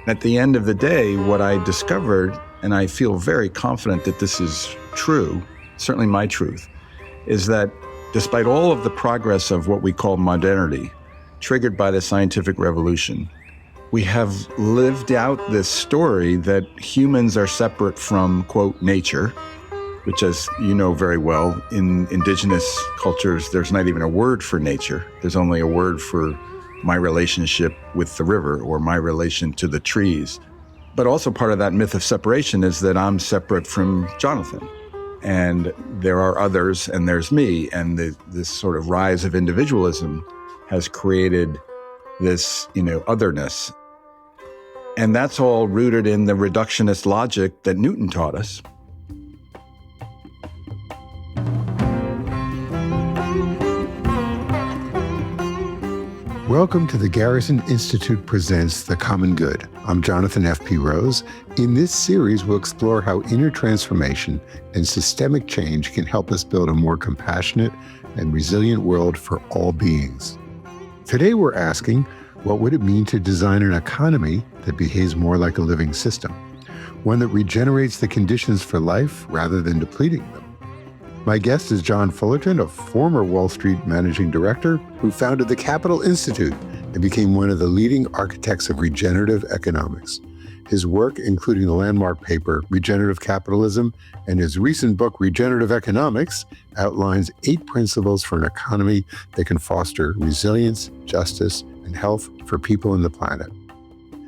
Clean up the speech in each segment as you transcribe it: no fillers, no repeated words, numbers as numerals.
At the end of the day, what I discovered, and I feel very confident that this is true, certainly my truth, is that despite all of the progress of what we call modernity, triggered by the scientific revolution, we have lived out this story that humans are separate from, quote, nature, which, as you know very well, in indigenous cultures, there's not even a word for nature. There's only a word for my relationship with the river or my relation to the trees. But also part of that myth of separation is that I'm separate from Jonathan. And there are others and there's me. And this sort of rise of individualism has created this, otherness. And that's all rooted in the reductionist logic that Newton taught us. Welcome to the Garrison Institute Presents The Common Good. I'm Jonathan F.P. Rose. In this series, we'll explore how inner transformation and systemic change can help us build a more compassionate and resilient world for all beings. Today, we're asking, what would it mean to design an economy that behaves more like a living system? One that regenerates the conditions for life rather than depleting them. My guest is John Fullerton, a former Wall Street managing director who founded the Capitol Institute and became one of the leading architects of regenerative economics. His work, including the landmark paper, Regenerative Capitalism, and his recent book, Regenerative Economics, outlines 8 principles for an economy that can foster resilience, justice, and health for people and the planet.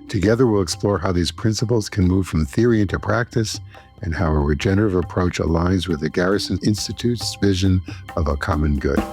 Together, we'll explore how these principles can move from theory into practice and how a regenerative approach aligns with the Garrison Institute's vision of a common good.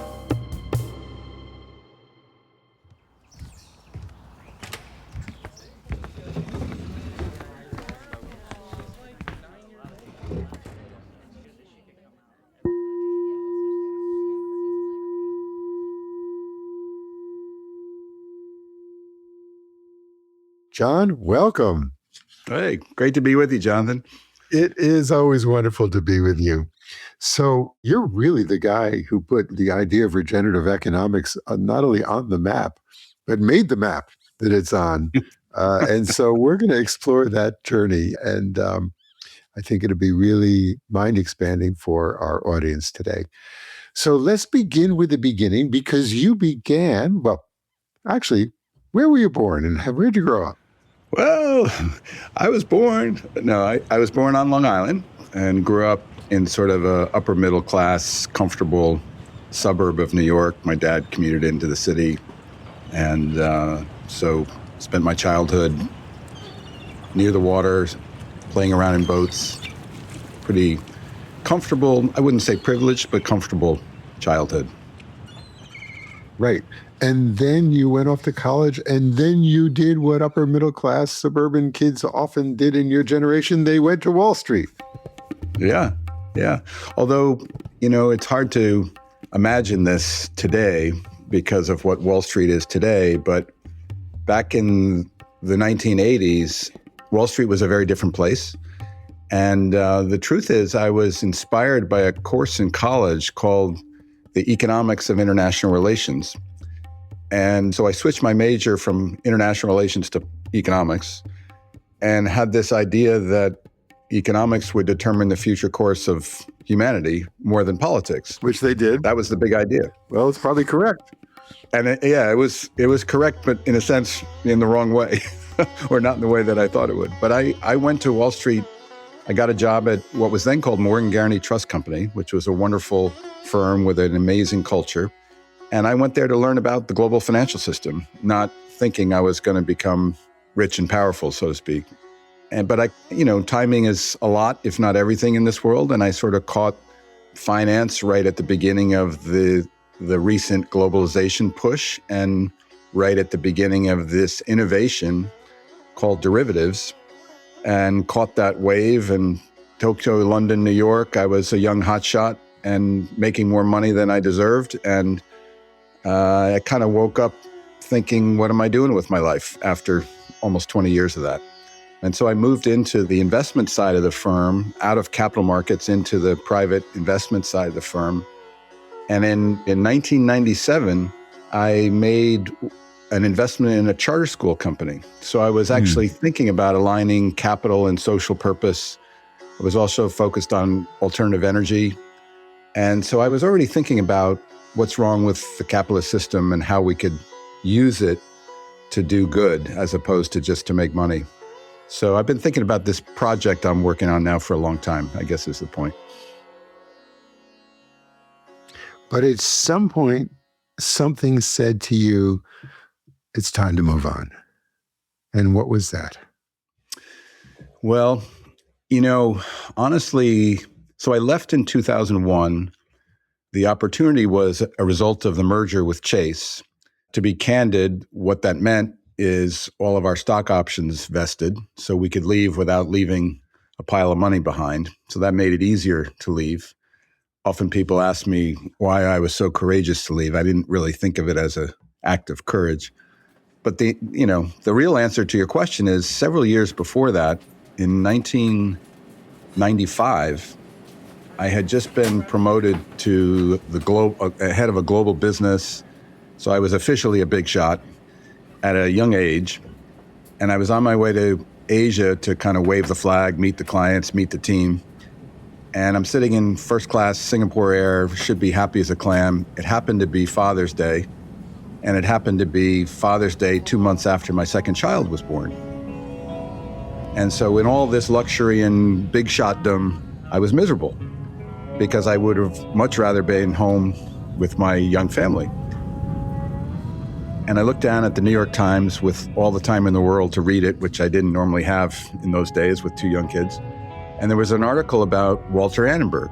John, welcome. Hey, great to be with you, Jonathan. It is always wonderful to be with you. So you're really the guy who put the idea of regenerative economics not only on the map, but made the map that it's on. And so we're going to explore that journey. And I think it'll be really mind-expanding for our audience today. So let's begin with the beginning, because you began, well, actually, where were you born and where'd you grow up? Well, I was born on Long Island and grew up in sort of a upper middle class, comfortable suburb of New York. My dad commuted into the city, and so spent my childhood near the water, playing around in boats. Pretty comfortable, I wouldn't say privileged, but comfortable childhood. Right. And then you went off to college, and then you did what upper middle class suburban kids often did in your generation. They went to Wall Street. Yeah. Although, it's hard to imagine this today because of what Wall Street is today. But back in the 1980s, Wall Street was a very different place. And the truth is, I was inspired by a course in college called the Economics of International Relations. And so I switched my major from international relations to economics and had this idea that economics would determine the future course of humanity more than politics. Which they did. That was the big idea. Well, it's probably correct. And it was correct, but in a sense, in the wrong way, or not in the way that I thought it would. But I went to Wall Street. I got a job at what was then called Morgan Guaranty Trust Company, which was a wonderful firm with an amazing culture. And I went there to learn about the global financial system, not thinking I was going to become rich and powerful, so to speak. But timing is a lot, if not everything in this world. And I sort of caught finance right at the beginning of the recent globalization push and right at the beginning of this innovation called derivatives, and caught that wave. And Tokyo, London, New York, I was a young hotshot and making more money than I deserved. And I kind of woke up thinking, what am I doing with my life after almost 20 years of that? And so I moved into the investment side of the firm, out of capital markets into the private investment side of the firm. And in 1997, I made an investment in a charter school company. So I was actually thinking about aligning capital and social purpose. I was also focused on alternative energy. And so I was already thinking about what's wrong with the capitalist system and how we could use it to do good as opposed to just to make money. So I've been thinking about this project I'm working on now for a long time, I guess is the point. But at some point, something said to you, it's time to move on. And what was that? Well, honestly, so I left in 2001. The opportunity was a result of the merger with Chase. To be candid, what that meant is all of our stock options vested, so we could leave without leaving a pile of money behind. So that made it easier to leave. Often people ask me why I was so courageous to leave. I didn't really think of it as an act of courage. But the real answer to your question is several years before that, in 1995, I had just been promoted to the head of a global business. So I was officially a big shot at a young age. And I was on my way to Asia to kind of wave the flag, meet the clients, meet the team. And I'm sitting in first class Singapore Air, should be happy as a clam. It happened to be Father's Day. And it happened to be Father's Day 2 months after my second child was born. And so in all this luxury and big shotdom, I was miserable because I would have much rather been home with my young family. And I looked down at the New York Times with all the time in the world to read it, which I didn't normally have in those days with 2 young kids. And there was an article about Walter Annenberg.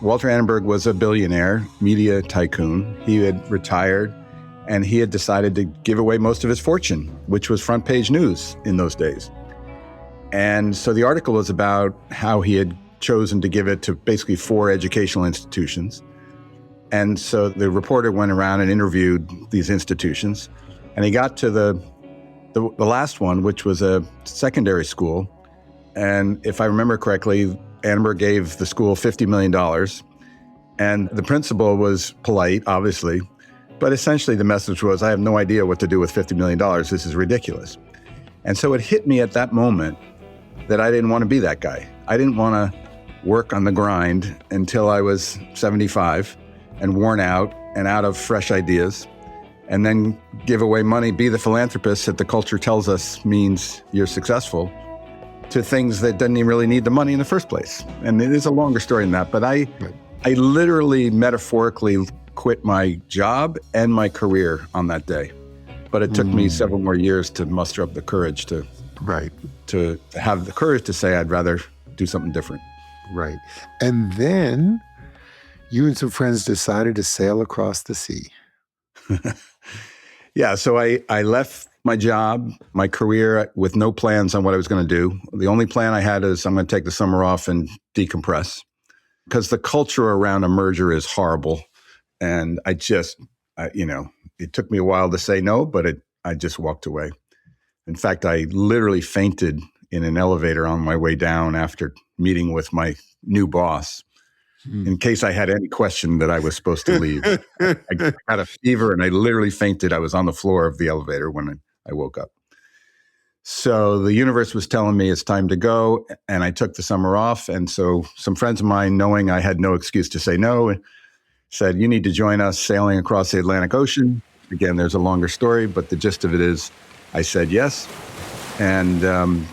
Walter Annenberg was a billionaire, media tycoon. He had retired, and he had decided to give away most of his fortune, which was front page news in those days. And so the article was about how he had chosen to give it to basically 4 educational institutions. And so the reporter went around and interviewed these institutions, and he got to the last one, which was a secondary school. And if I remember correctly, Annenberg gave the school $50 million. And the principal was polite, obviously, but essentially the message was, I have no idea what to do with $50 million. This is ridiculous. And so it hit me at that moment that I didn't want to be that guy. I didn't want to work on the grind until I was 75 and worn out and out of fresh ideas, and then give away money, be the philanthropist that the culture tells us means you're successful, to things that didn't even really need the money in the first place. And it is a longer story than that, but I literally metaphorically quit my job and my career on that day. But it took me several more years to muster up the courage to have the courage to say I'd rather do something different. Right. And then you and some friends decided to sail across the sea. Yeah, so I left my job, my career, with no plans on what I was going to do. The only plan I had is I'm going to take the summer off and decompress, because the culture around a merger is horrible. And it took me a while to say no, but I just walked away. In fact, I literally fainted in an elevator on my way down after meeting with my new boss, in case I had any question that I was supposed to leave. I had a fever and I literally fainted. I was on the floor of the elevator when I woke up. So the universe was telling me it's time to go, and I took the summer off. And so some friends of mine, knowing I had no excuse to say no, said, you need to join us sailing across the Atlantic Ocean. Again, there's a longer story, but the gist of it is I said yes. And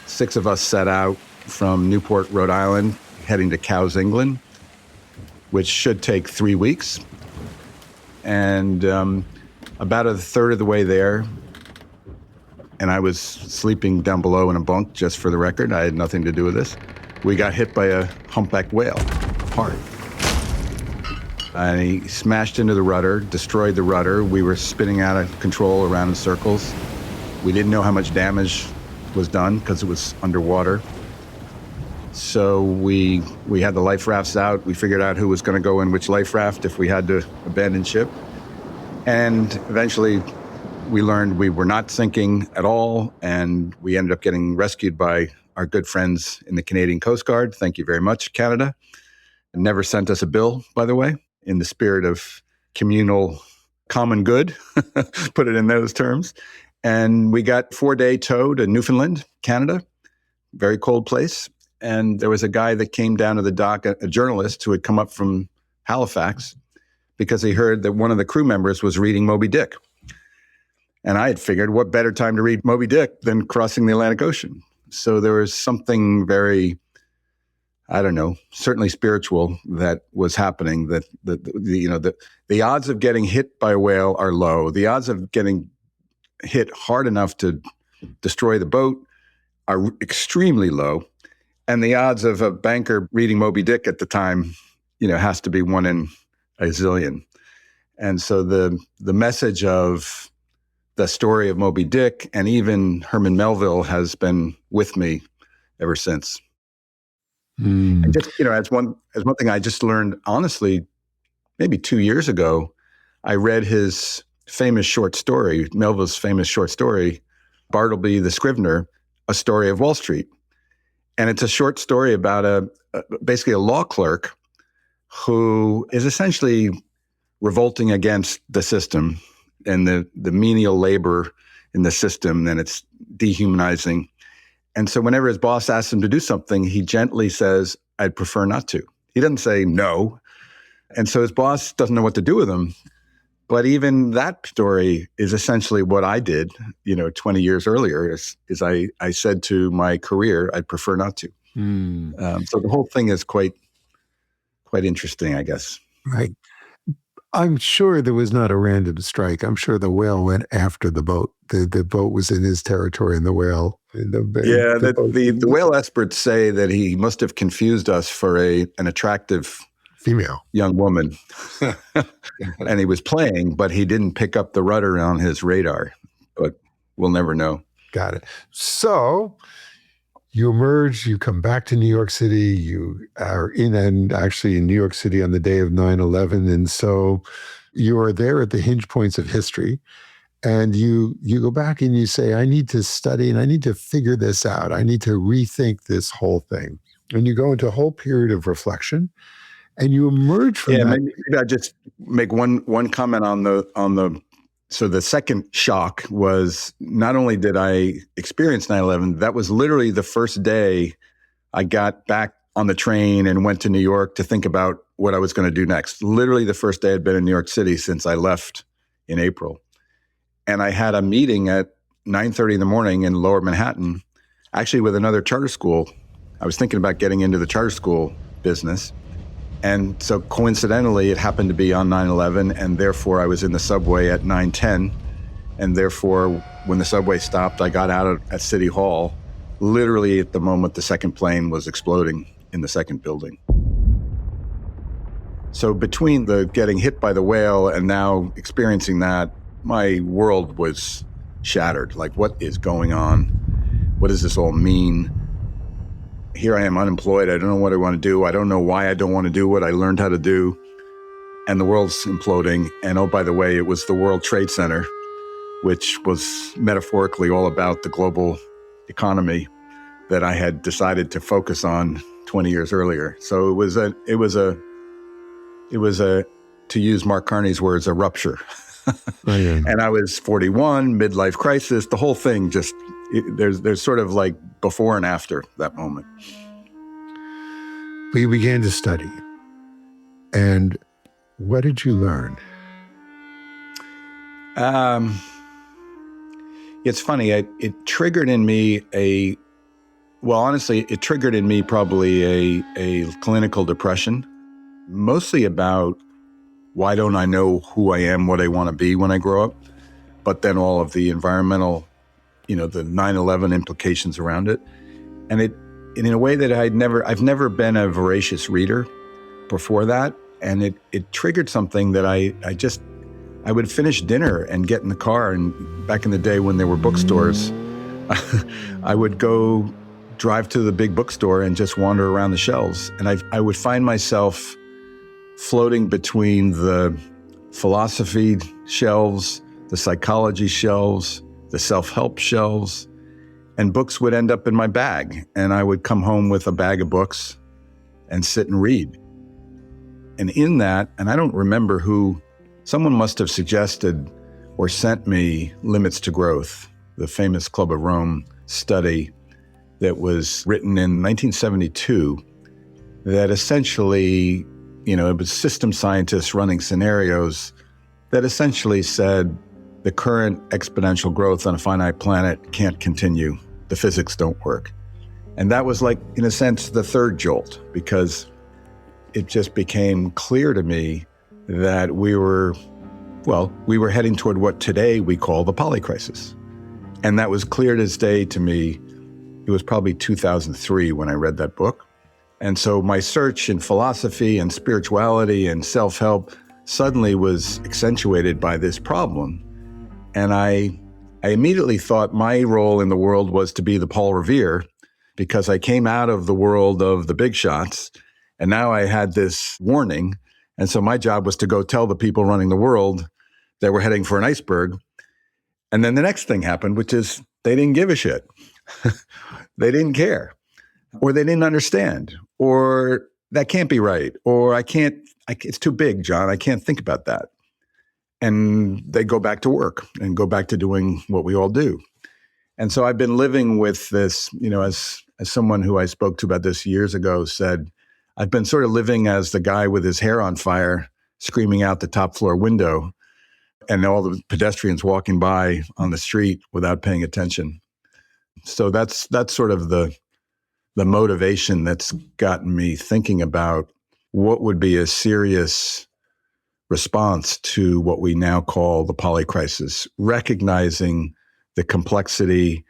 6 of us set out from Newport, Rhode Island, heading to Cowes, England, which should take 3 weeks. And about a third of the way there, and I was sleeping down below in a bunk, just for the record, I had nothing to do with this, we got hit by a humpback whale, hard. And he smashed into the rudder, destroyed the rudder. We were spinning out of control around in circles. We didn't know how much damage was done because it was underwater. So we had the life rafts out. We figured out who was going to go in which life raft if we had to abandon ship. And eventually we learned we were not sinking at all, and we ended up getting rescued by our good friends in the Canadian Coast Guard. Thank you very much, Canada. Never sent us a bill, by the way, in the spirit of communal common good, put it in those terms. And we got 4-day tow to Newfoundland, Canada, very cold place. And there was a guy that came down to the dock, a journalist who had come up from Halifax, because he heard that one of the crew members was reading Moby Dick. And I had figured, what better time to read Moby Dick than crossing the Atlantic Ocean? So there was something very, I don't know, certainly spiritual that was happening. That the odds of getting hit by a whale are low. The odds of getting hit hard enough to destroy the boat are extremely low. And the odds of a banker reading Moby Dick at the time, has to be 1 in a zillion. And so the message of the story of Moby Dick and even Herman Melville has been with me ever since. And just, as one thing I just learned, honestly, maybe 2 years ago, I read his famous short story, Melville's famous short story, Bartleby the Scrivener, A Story of Wall Street. And it's a short story about basically a law clerk who is essentially revolting against the system and the menial labor in the system, and it's dehumanizing. And so whenever his boss asks him to do something, he gently says, I'd prefer not to. He doesn't say no. And so his boss doesn't know what to do with him. But even that story is essentially what I did, 20 years earlier, is I said to my career, I'd prefer not to. So the whole thing is quite interesting, I guess. Right. I'm sure there was not a random strike. I'm sure the whale went after the boat. The boat was in his territory, and the whale. The whale experts say that he must have confused us for an attractive female young woman, and he was playing, but he didn't pick up the rudder on his radar. But we'll never know. Got it. So you emerge, you come back to New York City, you are in New York City on the day of 9/11. And so you are there at the hinge points of history, and you go back and you say, I need to study and I need to figure this out. I need to rethink this whole thing. And you go into a whole period of reflection, and you emerge from that. Maybe I just make one comment on the. So the second shock was, not only did I experience 9/11, that was literally the first day I got back on the train and went to New York to think about what I was going to do next. Literally the first day I'd been in New York City since I left in April. And I had a meeting at 9:30 in the morning in Lower Manhattan, actually with another charter school. I was thinking about getting into the charter school business. And so coincidentally, it happened to be on 9/11, and therefore I was in the subway at 9:10. And therefore, when the subway stopped, I got out at City Hall, literally at the moment the second plane was exploding in the second building. So between the getting hit by the whale and now experiencing that, my world was shattered. Like, what is going on? What does this all mean? Here I am unemployed. I don't know what I want to do. I don't know why I don't want to do what I learned how to do. And the world's imploding. And oh, by the way, it was the World Trade Center, which was metaphorically all about the global economy that I had decided to focus on 20 years earlier. So it was a, to use Mark Carney's words, a rupture. Oh, yeah. And I was 41, midlife crisis, the whole thing just, there's sort of like before and after that moment. But you began to study. And what did you learn? It's funny. It triggered in me it triggered in me probably a clinical depression, mostly about why don't I know who I am, what I want to be when I grow up, but then all of the environmental, the 9/11 implications around it. And in a way that I've never been a voracious reader before that. And it triggered something that I would finish dinner and get in the car. And back in the day when there were bookstores, I would go drive to the big bookstore and just wander around the shelves. And I would find myself floating between the philosophy shelves, the psychology shelves, the self-help shelves, and books would end up in my bag. And I would come home with a bag of books and sit and read. And in that, and I don't remember who someone must have suggested or sent me Limits to Growth, the famous Club of Rome study that was written in 1972 that essentially, it was system scientists running scenarios that essentially said the current exponential growth on a finite planet can't continue. The physics don't work. And that was like, in a sense, the third jolt, because it just became clear to me that we were heading toward what today we call the polycrisis. And that was clear as day to me. It was probably 2003 when I read that book. And so my search in philosophy and spirituality and self-help suddenly was accentuated by this problem. And I immediately thought my role in the world was to be the Paul Revere, because I came out of the world of the big shots, and now I had this warning. And so my job was to go tell the people running the world that we're heading for an iceberg. And then the next thing happened, which is they didn't give a shit. They didn't care, or they didn't understand, or that can't be right, or it's too big, John. I can't think about that. And they go back to work and go back to doing what we all do. And so I've been living with this, as someone who I spoke to about this years ago said, I've been sort of living as the guy with his hair on fire, screaming out the top floor window, and all the pedestrians walking by on the street without paying attention. So that's sort of the motivation that's gotten me thinking about what would be a serious response to what we now call the polycrisis, recognizing the complexity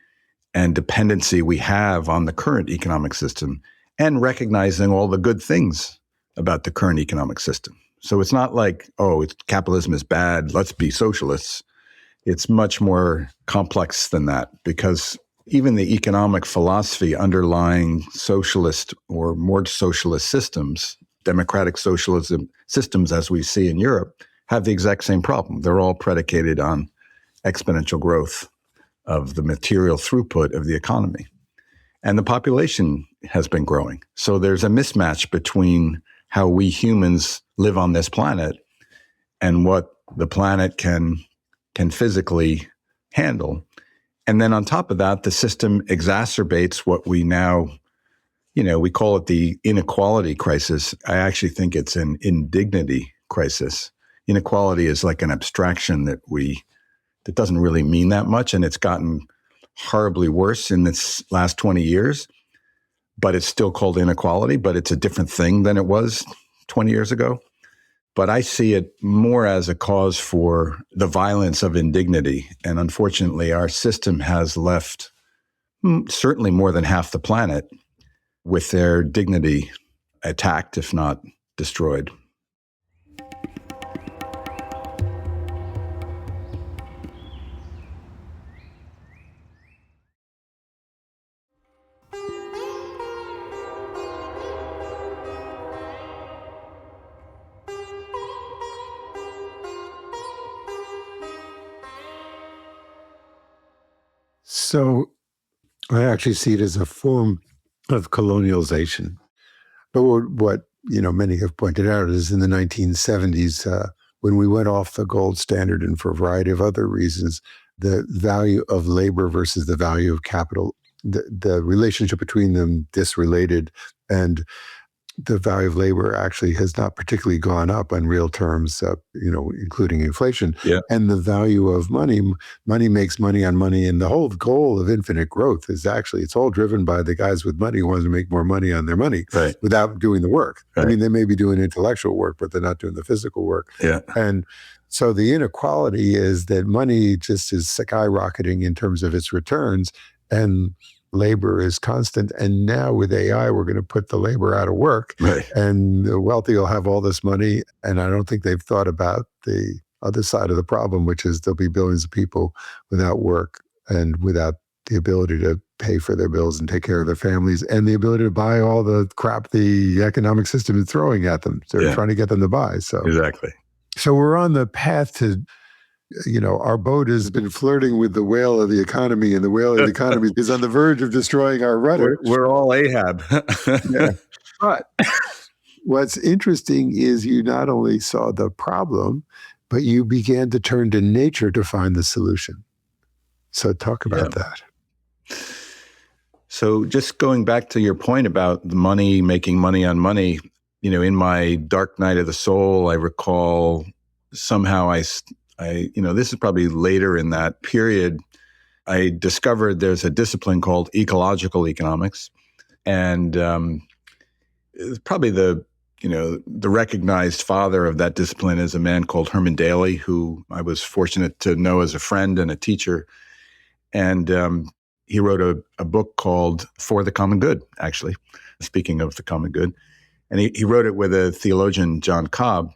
and dependency we have on the current economic system, and recognizing all the good things about the current economic system. So it's not like, capitalism is bad, let's be socialists. It's much more complex than that, because even the economic philosophy underlying socialist or more socialist systems, democratic socialism systems as we see in Europe, have the exact same problem. They're all predicated on exponential growth of the material throughput of the economy. And the population has been growing. So there's a mismatch between how we humans live on this planet and what the planet can physically handle. And then on top of that, the system exacerbates what we now, we call it the inequality crisis. I actually think it's an indignity crisis. Inequality is like an abstraction that doesn't really mean that much, and it's gotten horribly worse in this last 20 years, but it's still called inequality, but it's a different thing than it was 20 years ago. But I see it more as a cause for the violence of indignity. And unfortunately, our system has left certainly more than half the planet with their dignity attacked, if not destroyed. So I actually see it as a form of colonialization. But what many have pointed out is in the 1970s, when we went off the gold standard and for a variety of other reasons, the value of labor versus the value of capital, the relationship between them disrelated, and the value of labor actually has not particularly gone up in real terms, including inflation. Yeah. And the value of money makes money on money. And the whole goal of infinite growth is actually, it's all driven by the guys with money who want to make more money on their money without doing the work. Right. I mean, they may be doing intellectual work, but they're not doing the physical work. Yeah. And so the inequality is that money just is skyrocketing in terms of its returns, and labor is constant. And now with AI, we're going to put the labor out of work, and the wealthy will have all this money. And I don't think they've thought about the other side of the problem, which is there'll be billions of people without work and without the ability to pay for their bills and take care of their families, and the ability to buy all the crap the economic system is throwing at them. So they're trying to get them to buy. So exactly. So we're on the path to, our boat has been flirting with the whale of the economy, and the whale of the economy is on the verge of destroying our rudder. We're all Ahab. Yeah. But what's interesting is you not only saw the problem, but you began to turn to nature to find the solution. So talk about that. So just going back to your point about the money, making money on money, in my dark night of the soul, I recall somehow this is probably later in that period, I discovered there's a discipline called ecological economics. And probably the recognized father of that discipline is a man called Herman Daly, who I was fortunate to know as a friend and a teacher. And he wrote a book called For the Common Good, actually, speaking of the common good. And he wrote it with a theologian, John Cobb.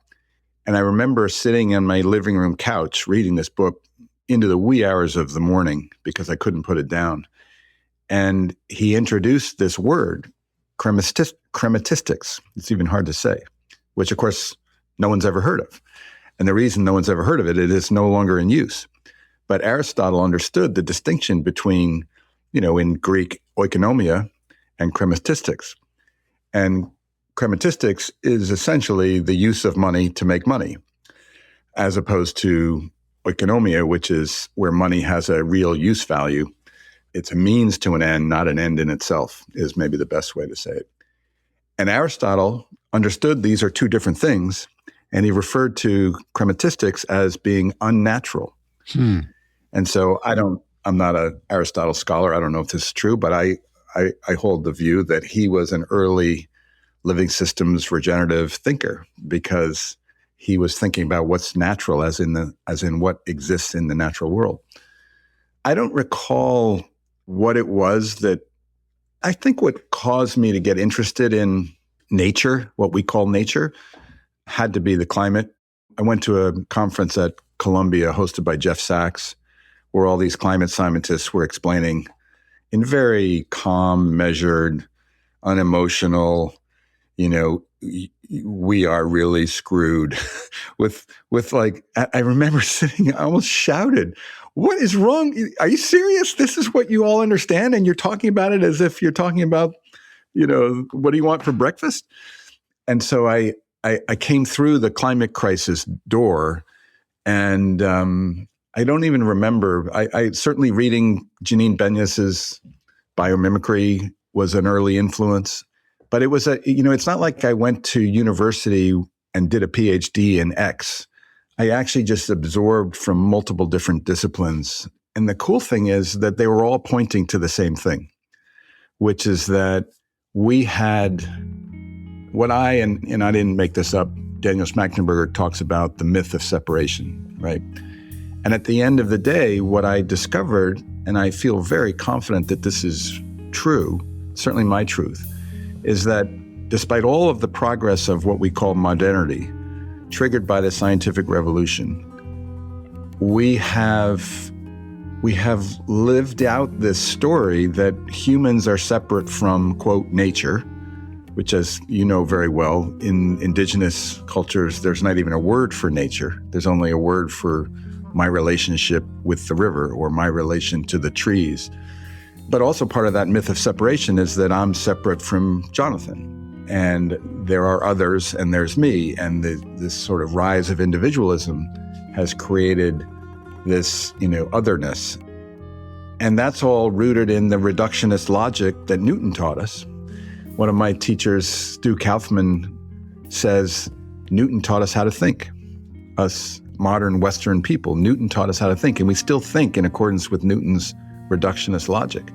And I remember sitting on my living room couch reading this book into the wee hours of the morning because I couldn't put it down. And he introduced this word, chrematistics. It's even hard to say, which, of course, no one's ever heard of. And the reason no one's ever heard of it, it is no longer in use. But Aristotle understood the distinction between, in Greek, oikonomia and chrematistics. And chrematistics is essentially the use of money to make money, as opposed to oikonomia, which is where money has a real use value. It's a means to an end, not an end in itself, is maybe the best way to say it. And Aristotle understood these are two different things, and he referred to chrematistics as being unnatural. And so I'm not an Aristotle scholar. I don't know if this is true, but I hold the view that he was an early living systems regenerative thinker because he was thinking about what's natural as in what exists in the natural world. I don't recall what it was that I think what caused me to get interested in nature, what we call nature, had to be the climate. I went to a conference at Columbia hosted by Jeff Sachs, where all these climate scientists were explaining in very calm, measured, unemotional, we are really screwed with like, I remember sitting, I almost shouted, what is wrong? Are you serious? This is what you all understand? And you're talking about it as if you're talking about, what do you want for breakfast? And so I came through the climate crisis door, and I don't even remember. I certainly reading Janine Benyus's biomimicry was an early influence, but it was it's not like I went to university and did a PhD in X. I actually just absorbed from multiple different disciplines. And the cool thing is that they were all pointing to the same thing, which is that we had what and I didn't make this up, Daniel Schmachtenberger talks about the myth of separation, right? And at the end of the day, what I discovered, and I feel very confident that this is true, certainly my truth, is that despite all of the progress of what we call modernity, triggered by the scientific revolution, we have lived out this story that humans are separate from, quote, nature, which, as you know very well, in indigenous cultures, there's not even a word for nature. There's only a word for my relationship with the river or my relation to the trees. But also part of that myth of separation is that I'm separate from Jonathan. And there are others, and there's me. And this sort of rise of individualism has created this, otherness. And that's all rooted in the reductionist logic that Newton taught us. One of my teachers, Stu Kaufman, says Newton taught us how to think. Us modern Western people, Newton taught us how to think, and we still think in accordance with Newton's reductionist logic.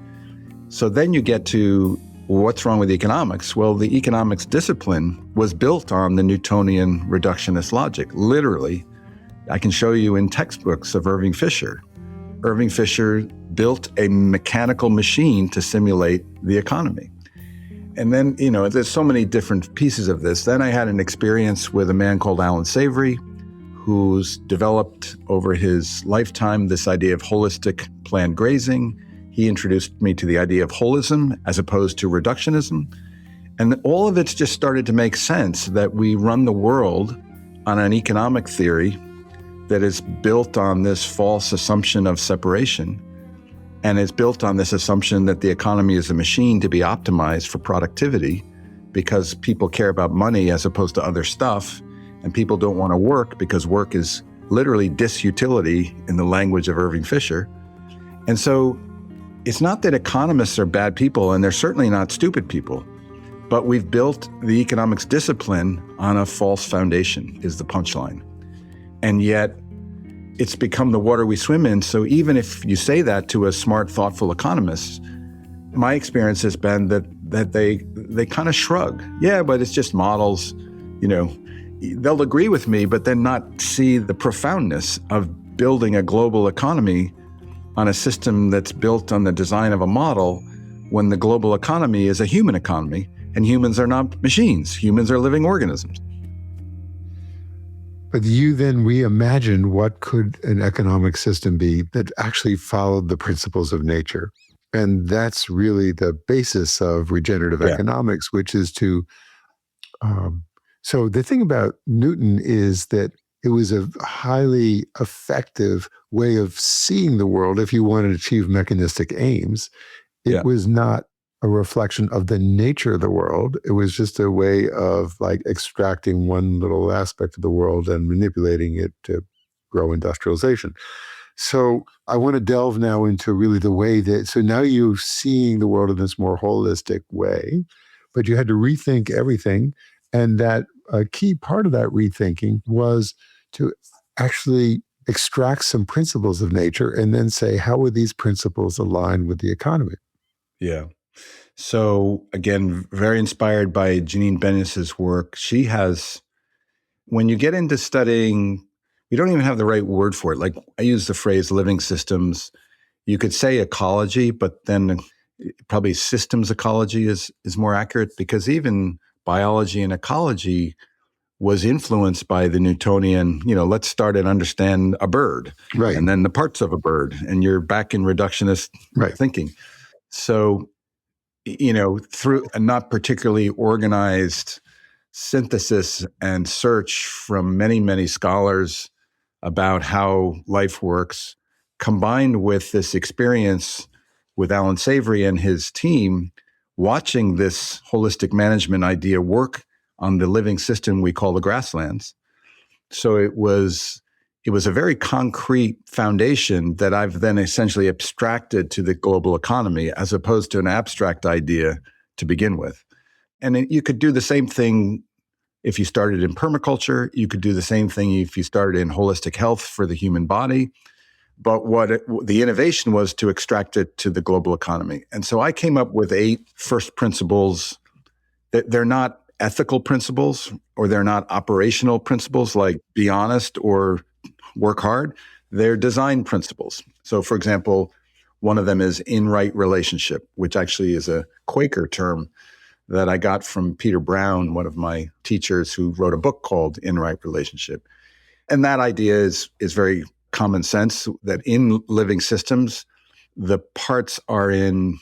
So then you get to what's wrong with economics? Well, the economics discipline was built on the Newtonian reductionist logic. Literally, I can show you in textbooks of Irving Fisher. Irving Fisher built a mechanical machine to simulate the economy. And then, there's so many different pieces of this. Then I had an experience with a man called Alan Savory, who's developed over his lifetime this idea of holistic planned grazing. He introduced me to the idea of holism as opposed to reductionism. And all of it's just started to make sense that we run the world on an economic theory that is built on this false assumption of separation. And it's built on this assumption that the economy is a machine to be optimized for productivity because people care about money as opposed to other stuff. And people don't want to work because work is literally disutility in the language of Irving Fisher. And so it's not that economists are bad people, and they're certainly not stupid people, but we've built the economics discipline on a false foundation, is the punchline. And yet it's become the water we swim in. So even if you say that to a smart, thoughtful economist, my experience has been that they kind of shrug. Yeah, but it's just models, they'll agree with me, but then not see the profoundness of building a global economy on a system that's built on the design of a model, when the global economy is a human economy, and humans are not machines. Humans are living organisms. But you then reimagined what could an economic system be that actually followed the principles of nature. And that's really the basis of regenerative economics, which is to... So the thing about Newton is that it was a highly effective way of seeing the world if you wanted to achieve mechanistic aims. It was not a reflection of the nature of the world. It was just a way of extracting one little aspect of the world and manipulating it to grow industrialization. So I want to delve now into really the way so now you're seeing the world in this more holistic way, but you had to rethink everything. And that a key part of that rethinking was to actually extract some principles of nature and then say, how would these principles align with the economy? Yeah. So again, very inspired by Janine Benyus's work. She has, when you get into studying, you don't even have the right word for it. Like I use the phrase living systems. You could say ecology, but then probably systems ecology is more accurate, because even biology and ecology was influenced by the Newtonian, let's start and understand a bird, right, and then the parts of a bird, and you're back in reductionist thinking. So, through a not particularly organized synthesis and search from many, many scholars about how life works, combined with this experience with Alan Savory and his team, watching this holistic management idea work on the living system we call the grasslands. So it was a very concrete foundation that I've then essentially abstracted to the global economy, as opposed to an abstract idea to begin with. And you could do the same thing if you started in permaculture. You could do the same thing if you started in holistic health for the human body. But the innovation was to extract it to the global economy. And so I came up with 8 first principles. That they're not ethical principles, or they're not operational principles like be honest or work hard. They're design principles. So for example, one of them is in right relationship, which actually is a Quaker term that I got from Peter Brown, one of my teachers, who wrote a book called In Right Relationship. And that idea is very common sense, that in living systems, the parts are in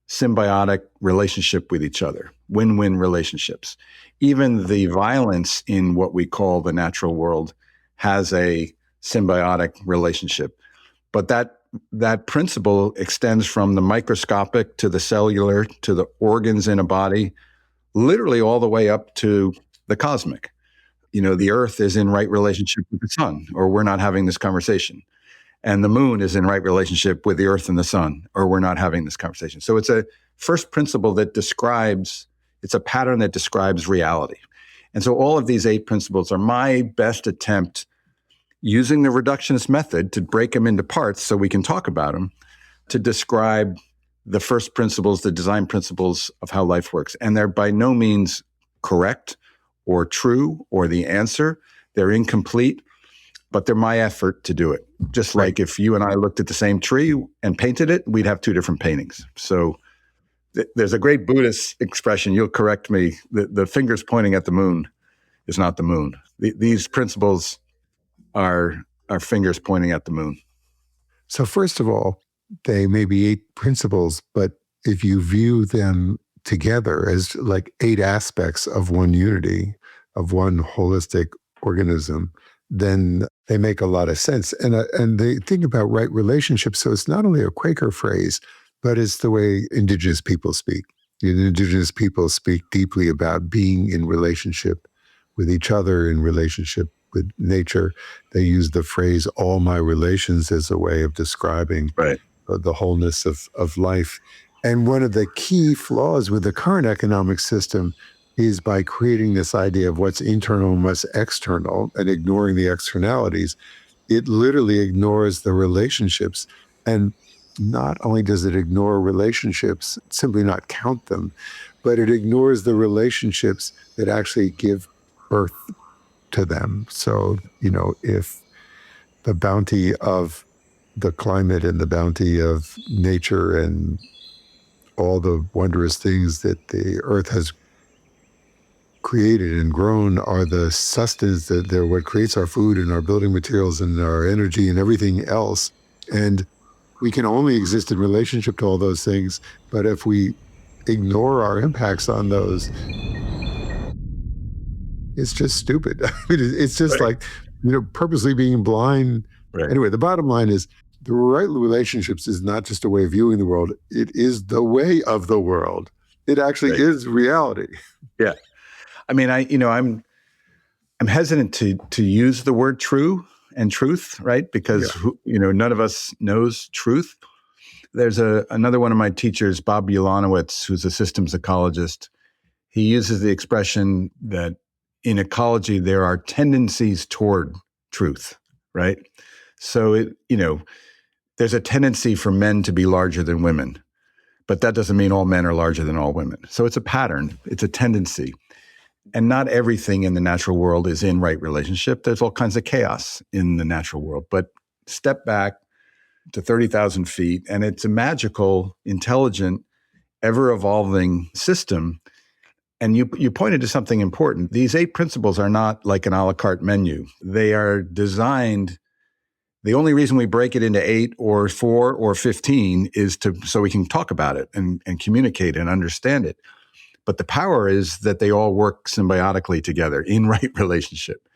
symbiotic relationship with each other, win-win relationships. Even the violence in what we call the natural world has a symbiotic relationship. But that principle extends from the microscopic to the cellular to the organs in a body, literally all the way up to the cosmic. The Earth is in right relationship with the sun, or we're not having this conversation. And the moon is in right relationship with the Earth and the sun, or we're not having this conversation. So it's a first principle it's a pattern that describes reality. And so all of these 8 principles are my best attempt, using the reductionist method to break them into parts so we can talk about them, to describe the first principles, the design principles of how life works. And they're by no means correct or true or the answer. They're incomplete, but they're my effort to do it. Just like if you and I looked at the same tree and painted it, we'd have 2 different paintings. So there's a great Buddhist expression, you'll correct me, the fingers pointing at the moon is not the moon. These principles are fingers pointing at the moon. So first of all, they may be 8 principles, but if you view them together as 8 aspects of one unity, of one holistic organism, then they make a lot of sense. And they think about right relationships. So it's not only a Quaker phrase, but it's the way Indigenous people speak. The Indigenous people speak deeply about being in relationship with each other, in relationship with nature, they use the phrase all my relations as a way of describing Right. the wholeness of life. And one of the key flaws with the current economic system is by creating this idea of what's internal and what's external and ignoring the externalities, it literally ignores the relationships. And not only does it ignore relationships, simply not count them, but it ignores the relationships that actually give birth to them. So, if the bounty of the climate and the bounty of nature and all the wondrous things that the earth has created and grown are the sustenance, that they're what creates our food and our building materials and our energy and everything else. And we can only exist in relationship to all those things. But if we ignore our impacts on those, it's just stupid. I mean, it's just Right. like, purposely being blind. Right. Anyway, the bottom line is the right relationships is not just a way of viewing the world. It is the way of the world. It actually Right. is reality. Yeah. I mean, I'm hesitant to use the word true and truth, right? Because none of us knows truth. There's another one of my teachers, Bob Ulanowitz, who's a systems ecologist. He uses the expression that in ecology there are tendencies toward truth, right? So there's a tendency for men to be larger than women, but that doesn't mean all men are larger than all women. So it's a pattern, it's a tendency. And not everything in the natural world is in right relationship. There's all kinds of chaos in the natural world. But step back to 30,000 feet, and it's a magical, intelligent, ever-evolving system. And you pointed to something important. These 8 principles are not like an a la carte menu. They are designed. The only reason we break it into 8 or 4 or 15 is so we can talk about it and communicate and understand it. But the power is that they all work symbiotically together in right relationship.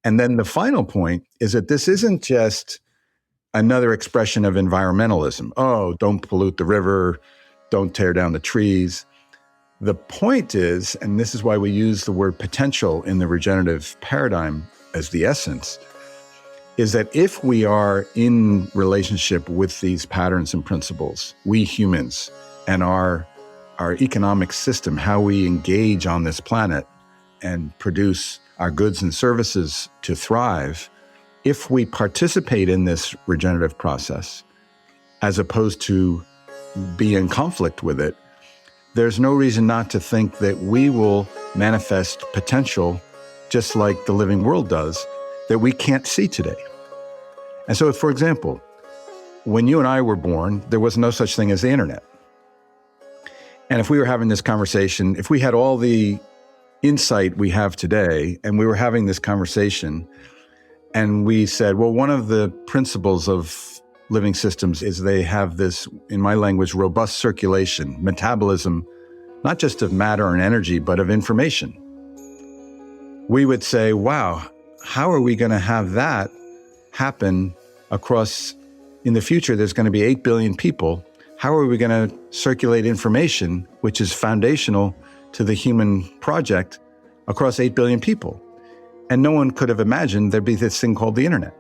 And then the final point is that this isn't just another expression of environmentalism. Oh, don't pollute the river, don't tear down the trees. The point is, and this is why we use the word potential in the regenerative paradigm as the essence, is that if we are in relationship with these patterns and principles, we humans and our economic system, how we engage on this planet and produce our goods and services to thrive, if we participate in this regenerative process, as opposed to be in conflict with it, there's no reason not to think that we will manifest potential just like the living world does that we can't see today. And so, for example, when you and I were born, there was no such thing as the internet. And if we were having this conversation, if we had all the insight we have today, and we were having this conversation, and we said, well, one of the principles of living systems is they have this, in my language, robust circulation, metabolism, not just of matter and energy, but of information. We would say, wow, how are we going to have that happen across, in the future, there's going to be 8 billion people. How are we going to circulate information, which is foundational to the human project, across 8 billion people? And no one could have imagined there'd be this thing called the internet.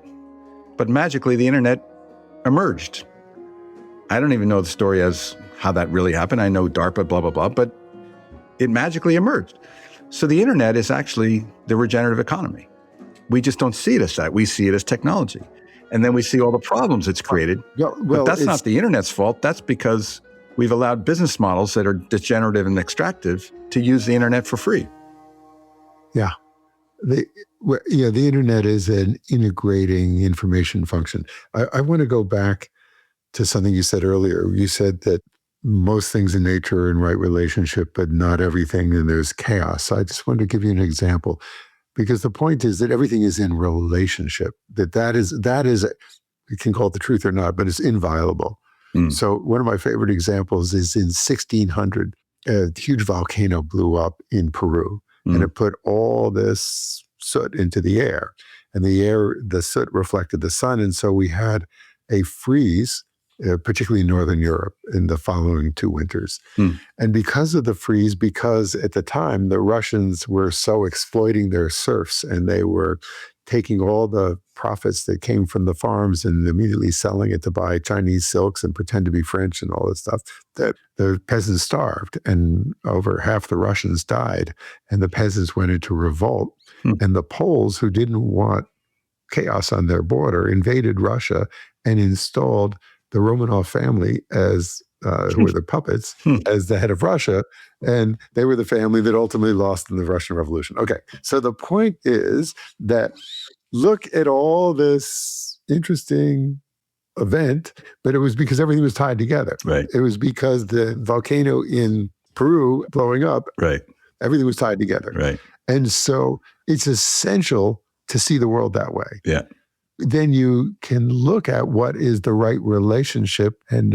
But magically, the internet emerged. I don't even know the story as how that really happened. I know DARPA, blah, blah, blah, but it magically emerged. So the internet is actually the regenerative economy. We just don't see it as that. We see it as technology. And then we see all the problems it's created. Yeah, but that's not the internet's fault. That's because we've allowed business models that are degenerative and extractive to use the internet for free. Yeah. The internet is an integrating information function. I want to go back to something you said earlier. You said that most things in nature are in right relationship, but not everything, and there's chaos. I just wanted to give you an example, because the point is that everything is in relationship. That is, you can call it the truth or not, but it's inviolable. So one of my favorite examples is in 1600, a huge volcano blew up in Peru. And it put all this soot into the air. And the soot reflected the sun. And so we had a freeze, particularly in Northern Europe, in the following 2 winters. And because of the freeze, because at the time the Russians were so exploiting their serfs and they were taking all the profits that came from the farms and immediately selling it to buy Chinese silks and pretend to be French and all this stuff, that the peasants starved and over half the Russians died, and the peasants went into revolt. And the Poles, who didn't want chaos on their border, invaded Russia and installed the Romanov family as who were the puppets as the head of Russia, and they were the family that ultimately lost in the Russian Revolution. Okay, so the point is that look at all this interesting event, but it was because everything was tied together. Right. It was because the volcano in Peru blowing up, right. Everything was tied together. Right. And so it's essential to see the world that way. Yeah. Then you can look at what is the right relationship and,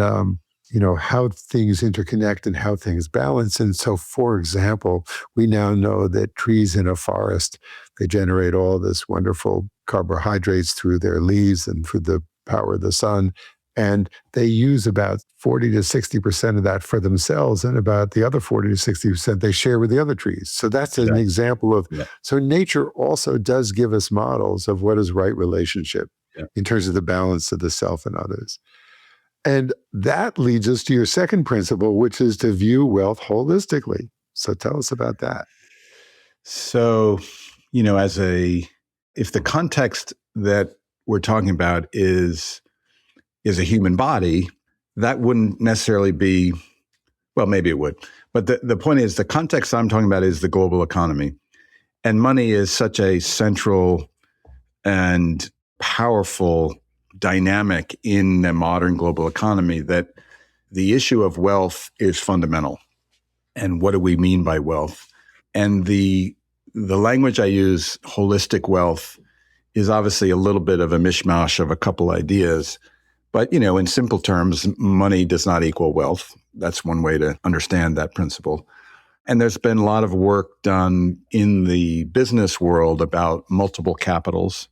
how things interconnect and how things balance. And so, for example, we now know that trees in a forest, they generate all this wonderful carbohydrates through their leaves and through the power of the sun. And they use about 40 to 60% of that for themselves, and about the other 40 to 60% they share with the other trees. So that's an example of, so nature also does give us models of what is right relationship in terms of the balance of the self and others. And that leads us to your second principle, which is to view wealth holistically. So tell us about that. So, if the context that we're talking about is a human body, that wouldn't necessarily be, well, maybe it would. But the point is, the context I'm talking about is the global economy. And money is such a central and powerful dynamic in the modern global economy that the issue of wealth is fundamental. And what do we mean by wealth? And the language I use, holistic wealth, is obviously a little bit of a mishmash of a couple ideas. But, in simple terms, money does not equal wealth. That's one way to understand that principle. And there's been a lot of work done in the business world about multiple capitals.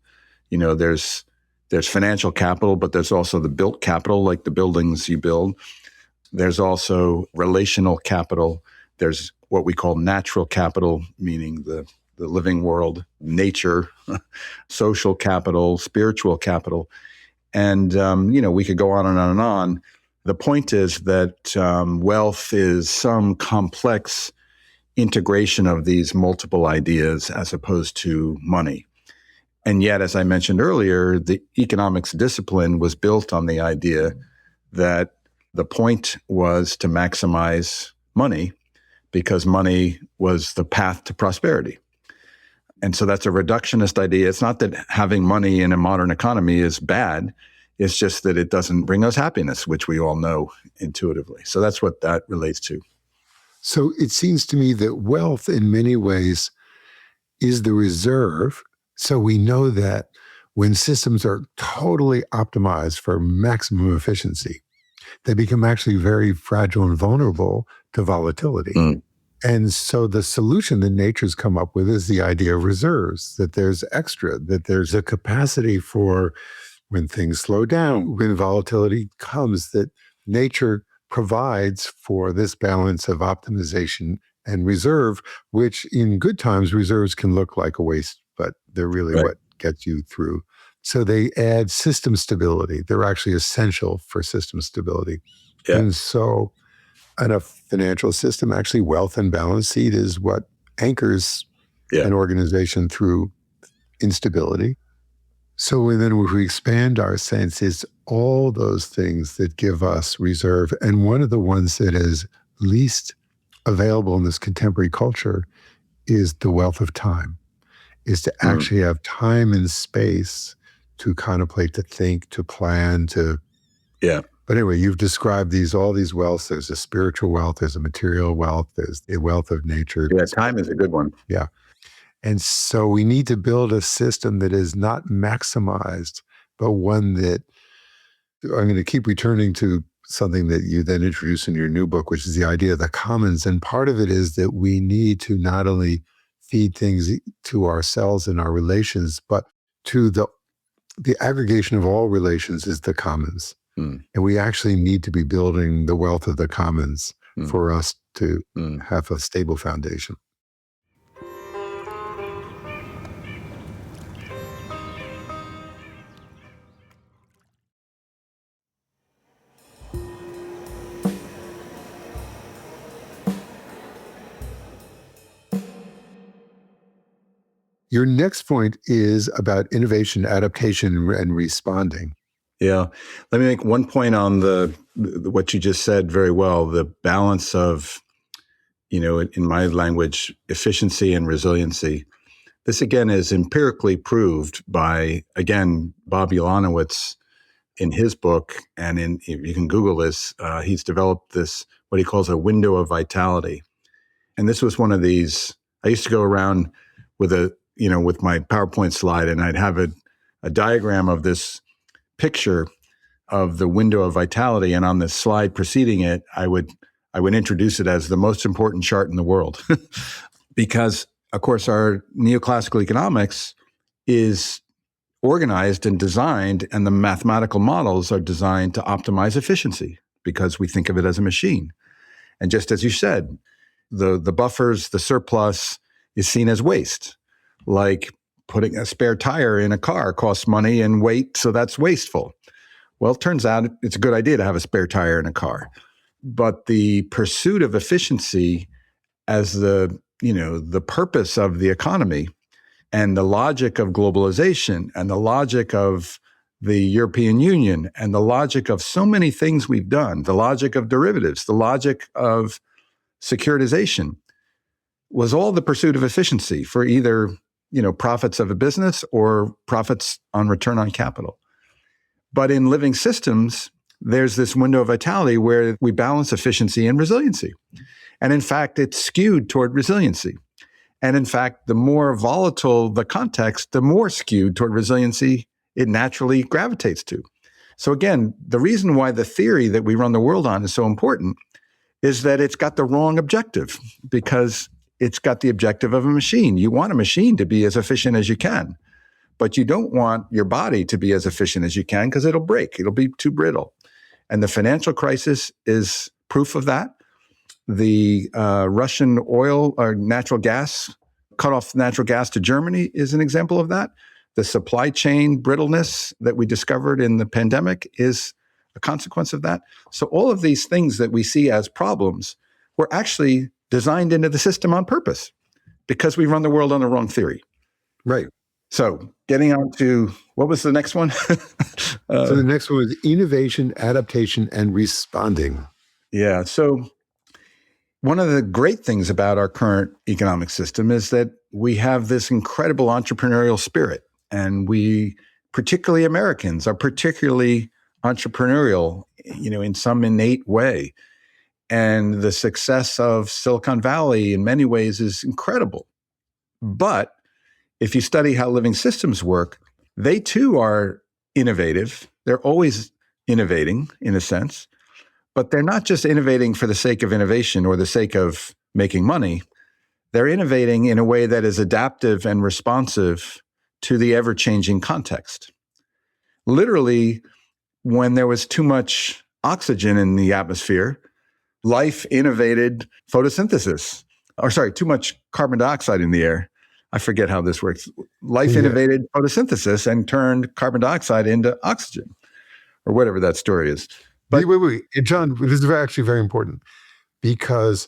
There's financial capital, but there's also the built capital, like the buildings you build. There's also relational capital. There's what we call natural capital, meaning the living world, nature, social capital, spiritual capital. And, we could go on and on and on. The point is that wealth is some complex integration of these multiple ideas as opposed to money. And yet, as I mentioned earlier, the economics discipline was built on the idea that the point was to maximize money because money was the path to prosperity. And so that's a reductionist idea. It's not that having money in a modern economy is bad. It's just that it doesn't bring us happiness, which we all know intuitively. So that's what that relates to. So it seems to me that wealth in many ways is the reserve. So we know that when systems are totally optimized for maximum efficiency, they become actually very fragile and vulnerable to volatility. And so the solution that nature's come up with is the idea of reserves, that there's extra, that there's a capacity for when things slow down, when volatility comes, that nature provides for this balance of optimization and reserve, which in good times, reserves can look like a waste, but they're really what gets you through. So they add system stability. They're actually essential for system stability. Yeah. And so in a financial system, actually wealth and balance sheet is what anchors an organization through instability. So then if we expand our sense, it's all those things that give us reserve. And one of the ones that is least available in this contemporary culture is the wealth of time, is to actually have time and space to contemplate, to think, to plan, to... But anyway, you've described all these wealths. There's a spiritual wealth, there's a material wealth, there's a wealth of nature. Yeah, time is a good one. Yeah. And so we need to build a system that is not maximized, but one that... I'm going to keep returning to something that you then introduce in your new book, which is the idea of the commons. And part of it is that we need to not only feed things to ourselves and our relations, but to the aggregation of all relations is the commons. And we actually need to be building the wealth of the commons for us to have a stable foundation. Your next point is about innovation, adaptation, and responding. Yeah. Let me make one point on what you just said very well, the balance of, in my language, efficiency and resiliency. This, again, is empirically proved by, again, Bob Ulanowitz in his book, and you can Google this, he's developed this, what he calls a window of vitality. And this was one of these, I used to go around with with my PowerPoint slide, and I'd have a diagram of this picture of the window of vitality. And on the slide preceding it, I would introduce it as the most important chart in the world. Because, of course, our neoclassical economics is organized and designed, and the mathematical models are designed to optimize efficiency because we think of it as a machine. And just as you said, the buffers, the surplus is seen as waste. Like putting a spare tire in a car costs money and weight, so that's wasteful. Well, it turns out it's a good idea to have a spare tire in a car. But the pursuit of efficiency as the purpose of the economy and the logic of globalization and the logic of the European Union and the logic of so many things we've done, the logic of derivatives, the logic of securitization, was all the pursuit of efficiency for either, profits of a business or profits on return on capital. But in living systems, there's this window of vitality where we balance efficiency and resiliency. And in fact, it's skewed toward resiliency. And in fact, the more volatile the context, the more skewed toward resiliency it naturally gravitates to. So again, the reason why the theory that we run the world on is so important is that it's got the wrong objective, because it's got the objective of a machine. You want a machine to be as efficient as you can, but you don't want your body to be as efficient as you can because it'll break. It'll be too brittle. And the financial crisis is proof of that. The Russian oil or natural gas, cut off natural gas to Germany is an example of that. The supply chain brittleness that we discovered in the pandemic is a consequence of that. So all of these things that we see as problems were actually designed into the system on purpose because we run the world on the wrong theory. Right. So getting on to, what was the next one? So the next one is innovation, adaptation, and responding. Yeah. So one of the great things about our current economic system is that we have this incredible entrepreneurial spirit. And we, particularly Americans, are particularly entrepreneurial, in some innate way. And the success of Silicon Valley in many ways is incredible. But if you study how living systems work, they too are innovative. They're always innovating in a sense, but they're not just innovating for the sake of innovation or the sake of making money. They're innovating in a way that is adaptive and responsive to the ever-changing context. Literally, when there was too much oxygen in the atmosphere, life innovated photosynthesis. Too much carbon dioxide in the air. I forget how this works. Life innovated photosynthesis and turned carbon dioxide into oxygen, or whatever that story is. But wait. John, this is actually very important, because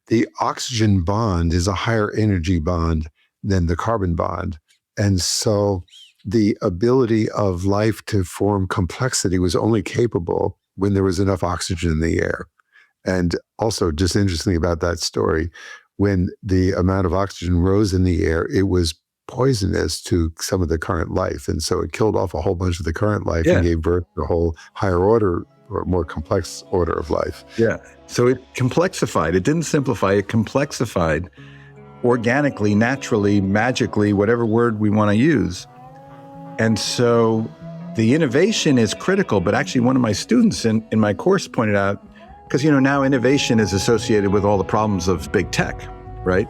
the oxygen bond is a higher energy bond than the carbon bond. And so the ability of life to form complexity was only capable when there was enough oxygen in the air. And also, just interestingly about that story, when the amount of oxygen rose in the air, it was poisonous to some of the current life. And so it killed off a whole bunch of the current life and gave birth to a whole higher order or more complex order of life. Yeah. So it complexified. It didn't simplify. It complexified organically, naturally, magically, whatever word we want to use. And so the innovation is critical. But actually, one of my students in my course pointed out, because now innovation is associated with all the problems of big tech, right?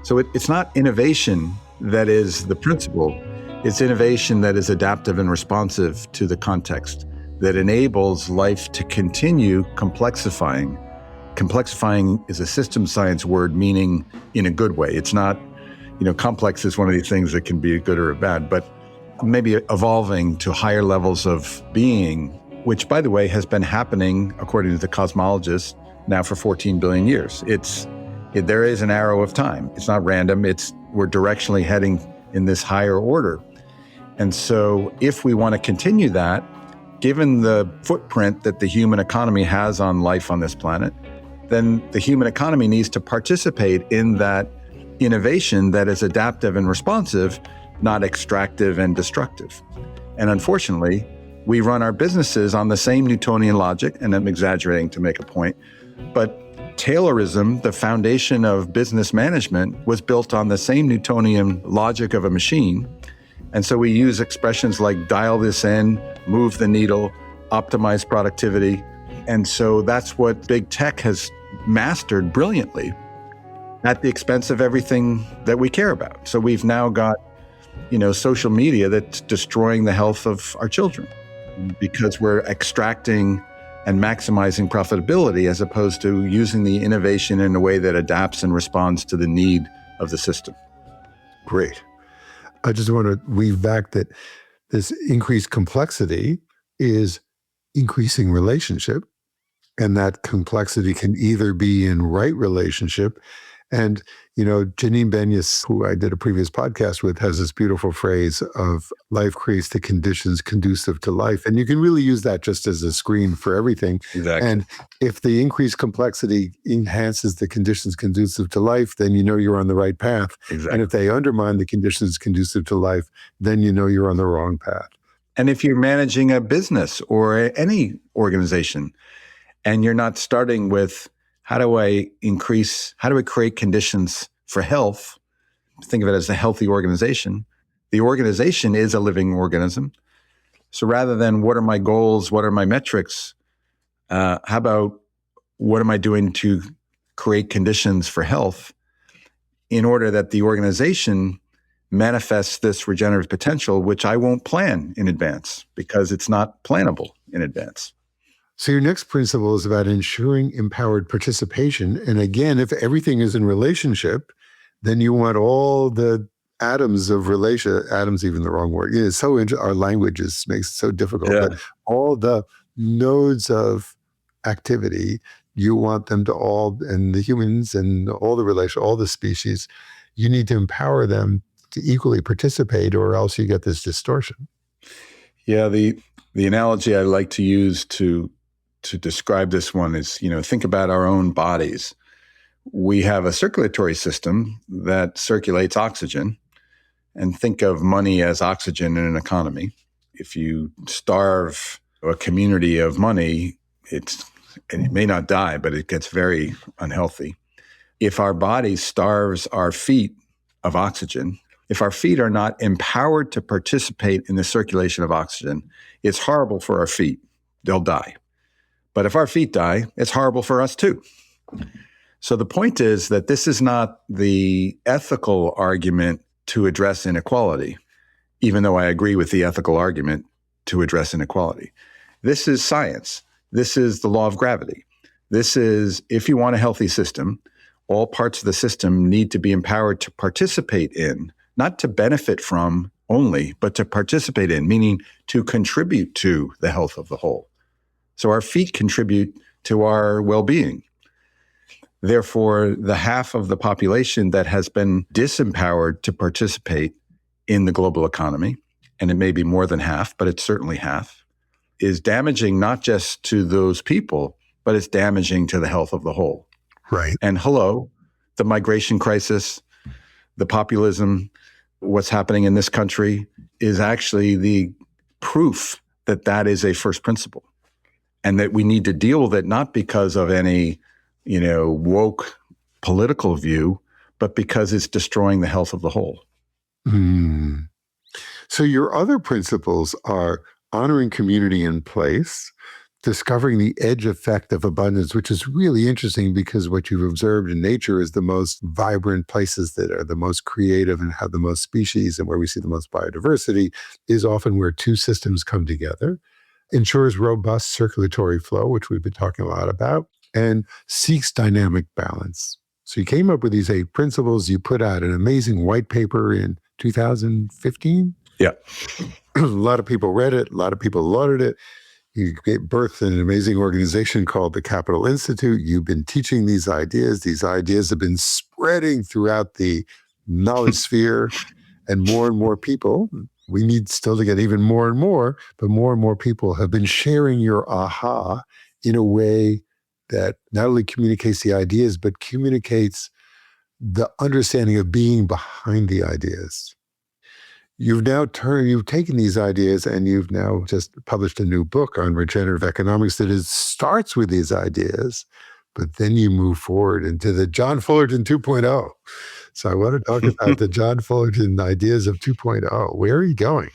So it's not innovation that is the principle. It's innovation that is adaptive and responsive to the context, that enables life to continue complexifying. Complexifying is a system science word, meaning in a good way. It's not, complex is one of these things that can be a good or a bad, but maybe evolving to higher levels of being, which, by the way, has been happening, according to the cosmologists, now for 14 billion years. There is an arrow of time. It's not random. We're directionally heading in this higher order. And so if we want to continue that, given the footprint that the human economy has on life on this planet, then the human economy needs to participate in that innovation that is adaptive and responsive, not extractive and destructive. And unfortunately, we run our businesses on the same Newtonian logic, and I'm exaggerating to make a point, but Taylorism, the foundation of business management, was built on the same Newtonian logic of a machine. And so we use expressions like dial this in, move the needle, optimize productivity. And so that's what big tech has mastered brilliantly at the expense of everything that we care about. So we've now got, social media that's destroying the health of our children because we're extracting and maximizing profitability as opposed to using the innovation in a way that adapts and responds to the need of the system. Great. I just want to weave back that this increased complexity is increasing relationship, and that complexity can either be in right relationship. And, Janine Benyus, who I did a previous podcast with, has this beautiful phrase of life creates the conditions conducive to life. And you can really use that just as a screen for everything. Exactly. And if the increased complexity enhances the conditions conducive to life, then you're on the right path. Exactly. And if they undermine the conditions conducive to life, then you're on the wrong path. And if you're managing a business or any organization, and you're not starting with how do I create conditions for health? Think of it as a healthy organization. The organization is a living organism. So rather than what are my goals, what are my metrics, how about what am I doing to create conditions for health in order that the organization manifests this regenerative potential, which I won't plan in advance because it's not plannable in advance. So your next principle is about ensuring empowered participation. And again, if everything is in relationship, then you want all the atoms of relation, atoms even the wrong word. It's so our language makes it so difficult, but all the nodes of activity, you want them to all, and the humans and all the species, you need to empower them to equally participate, or else you get this distortion. Yeah, the analogy I like to use to describe this one is, think about our own bodies. We have a circulatory system that circulates oxygen, and think of money as oxygen in an economy. If you starve a community of money, it may not die, but it gets very unhealthy. If our body starves our feet of oxygen, if our feet are not empowered to participate in the circulation of oxygen, it's horrible for our feet. They'll die. But if our feet die, it's horrible for us too. So the point is that this is not the ethical argument to address inequality, even though I agree with the ethical argument to address inequality. This is science. This is the law of gravity. This is, if you want a healthy system, all parts of the system need to be empowered to participate in, not to benefit from only, but to participate in, meaning to contribute to the health of the whole. So our feet contribute to our well-being. Therefore, the half of the population that has been disempowered to participate in the global economy, and it may be more than half, but it's certainly half, is damaging not just to those people, but it's damaging to the health of the whole. Right. And the migration crisis, the populism, what's happening in this country is actually the proof that that is a first principle. And that we need to deal with it not because of any, woke political view, but because it's destroying the health of the whole. So your other principles are honoring community in place, discovering the edge effect of abundance, which is really interesting because what you've observed in nature is the most vibrant places that are the most creative and have the most species and where we see the most biodiversity is often where two systems come together. Ensures robust circulatory flow, which we've been talking a lot about, and seeks dynamic balance. So you came up with these 8 principles. You put out an amazing white paper in 2015. Yeah. A lot of people read it. A lot of people lauded it. You gave birth in an amazing organization called the Capitalism Institute. You've been teaching these ideas. These ideas have been spreading throughout the knowledge sphere. And more people, we need still to get even more and more people have been sharing your aha in a way that not only communicates the ideas, but communicates the understanding of being behind the ideas. You've taken these ideas and you've now just published a new book on regenerative economics that starts with these ideas, but then you move forward into the John Fullerton 2.0. So I want to talk about the John Fullerton ideas of 2.0. Where are you going?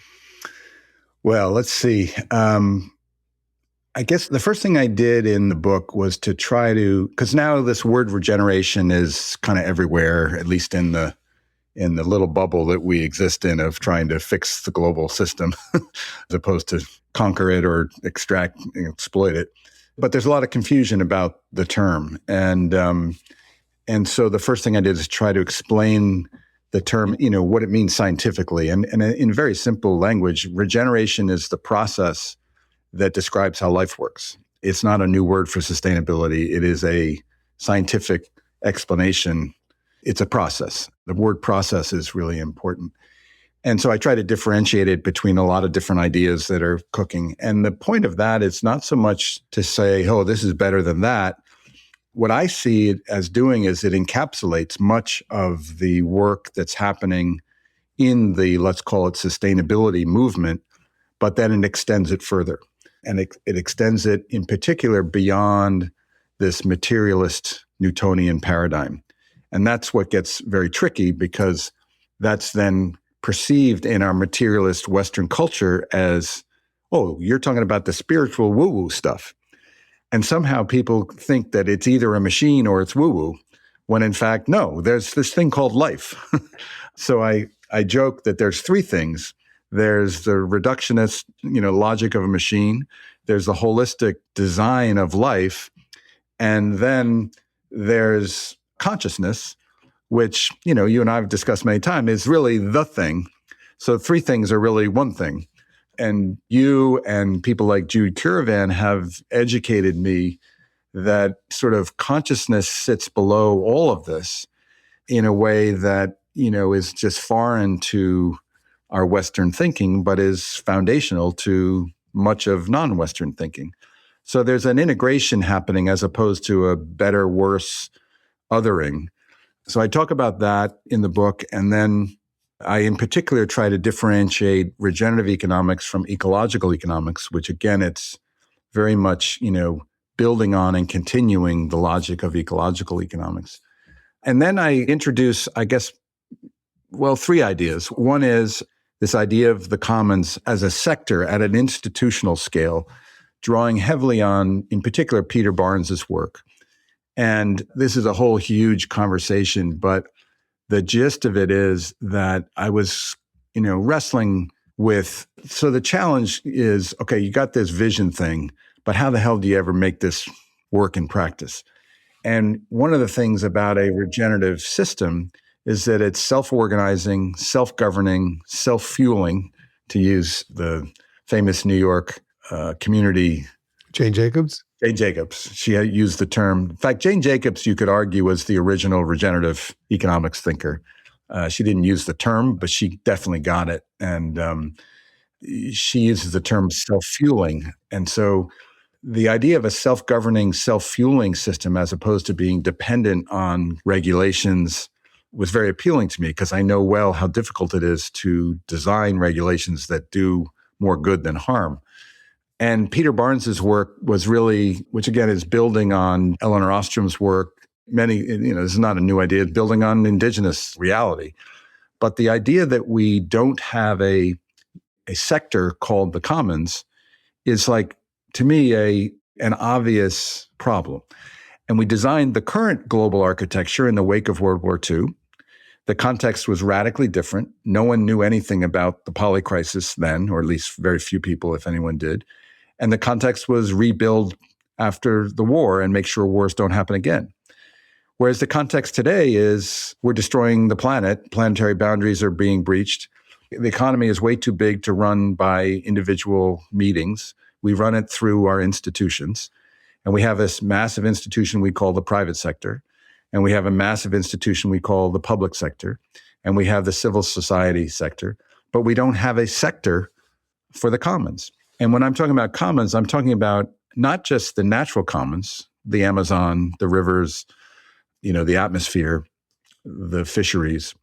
Well, let's see. I guess the first thing I did in the book was to try to, because now this word regeneration is kind of everywhere, at least in the little bubble that we exist in of trying to fix the global system as opposed to conquer it or extract and exploit it. But there's a lot of confusion about the term. And so the first thing I did is try to explain the term, what it means scientifically. And in very simple language, regeneration is the process that describes how life works. It's not a new word for sustainability. It is a scientific explanation. It's a process. The word process is really important. And so I try to differentiate it between a lot of different ideas that are cooking. And the point of that is not so much to say, oh, this is better than that. What I see it as doing is it encapsulates much of the work that's happening in the, let's call it, sustainability movement, but then it extends it further. And it extends it in particular beyond this materialist Newtonian paradigm. And that's what gets very tricky, because that's then perceived in our materialist Western culture as, oh, you're talking about the spiritual woo-woo stuff. And somehow people think that it's either a machine or it's woo-woo, when in fact, no, there's this thing called life. So I joke that there's three things. There's the reductionist, logic of a machine. There's the holistic design of life. And then there's consciousness, which, you and I have discussed many times, is really the thing. So three things are really one thing. And you and people like Jude Curavan have educated me that sort of consciousness sits below all of this in a way that, is just foreign to our Western thinking, but is foundational to much of non-Western thinking. So there's an integration happening as opposed to a better, worse othering. So I talk about that in the book. And then I, in particular, try to differentiate regenerative economics from ecological economics, which again, it's very much, building on and continuing the logic of ecological economics. And then I introduce, three ideas. One is this idea of the commons as a sector at an institutional scale, drawing heavily on, in particular, Peter Barnes's work. And this is a whole huge conversation, but the gist of it is that I was, wrestling with, so the challenge is, okay, you got this vision thing, but how the hell do you ever make this work in practice? And one of the things about a regenerative system is that it's self-organizing, self-governing, self-fueling, to use the famous New York community. Jane Jacobs? Jane Jacobs. She had used the term. In fact, Jane Jacobs, you could argue, was the original regenerative economics thinker. She didn't use the term, but she definitely got it. And she uses the term self-fueling. And so the idea of a self-governing, self-fueling system as opposed to being dependent on regulations was very appealing to me, because I know well how difficult it is to design regulations that do more good than harm. And Peter Barnes's work was really, which again is building on Elinor Ostrom's work. This is not a new idea, building on indigenous reality. But the idea that we don't have a sector called the commons is, like, to me, an obvious problem. And we designed the current global architecture in the wake of World War II. The context was radically different. No one knew anything about the polycrisis then, or at least very few people, if anyone did. And the context was rebuild after the war and make sure wars don't happen again. Whereas the context today is we're destroying the planet. Planetary boundaries are being breached. The economy is way too big to run by individual meetings. We run it through our institutions. And we have this massive institution we call the private sector. And we have a massive institution we call the public sector. and we have the civil society sector, but we don't have a sector for the commons. And when I'm talking about commons, I'm talking about not just the natural commons, the Amazon, the rivers, the atmosphere, the fisheries,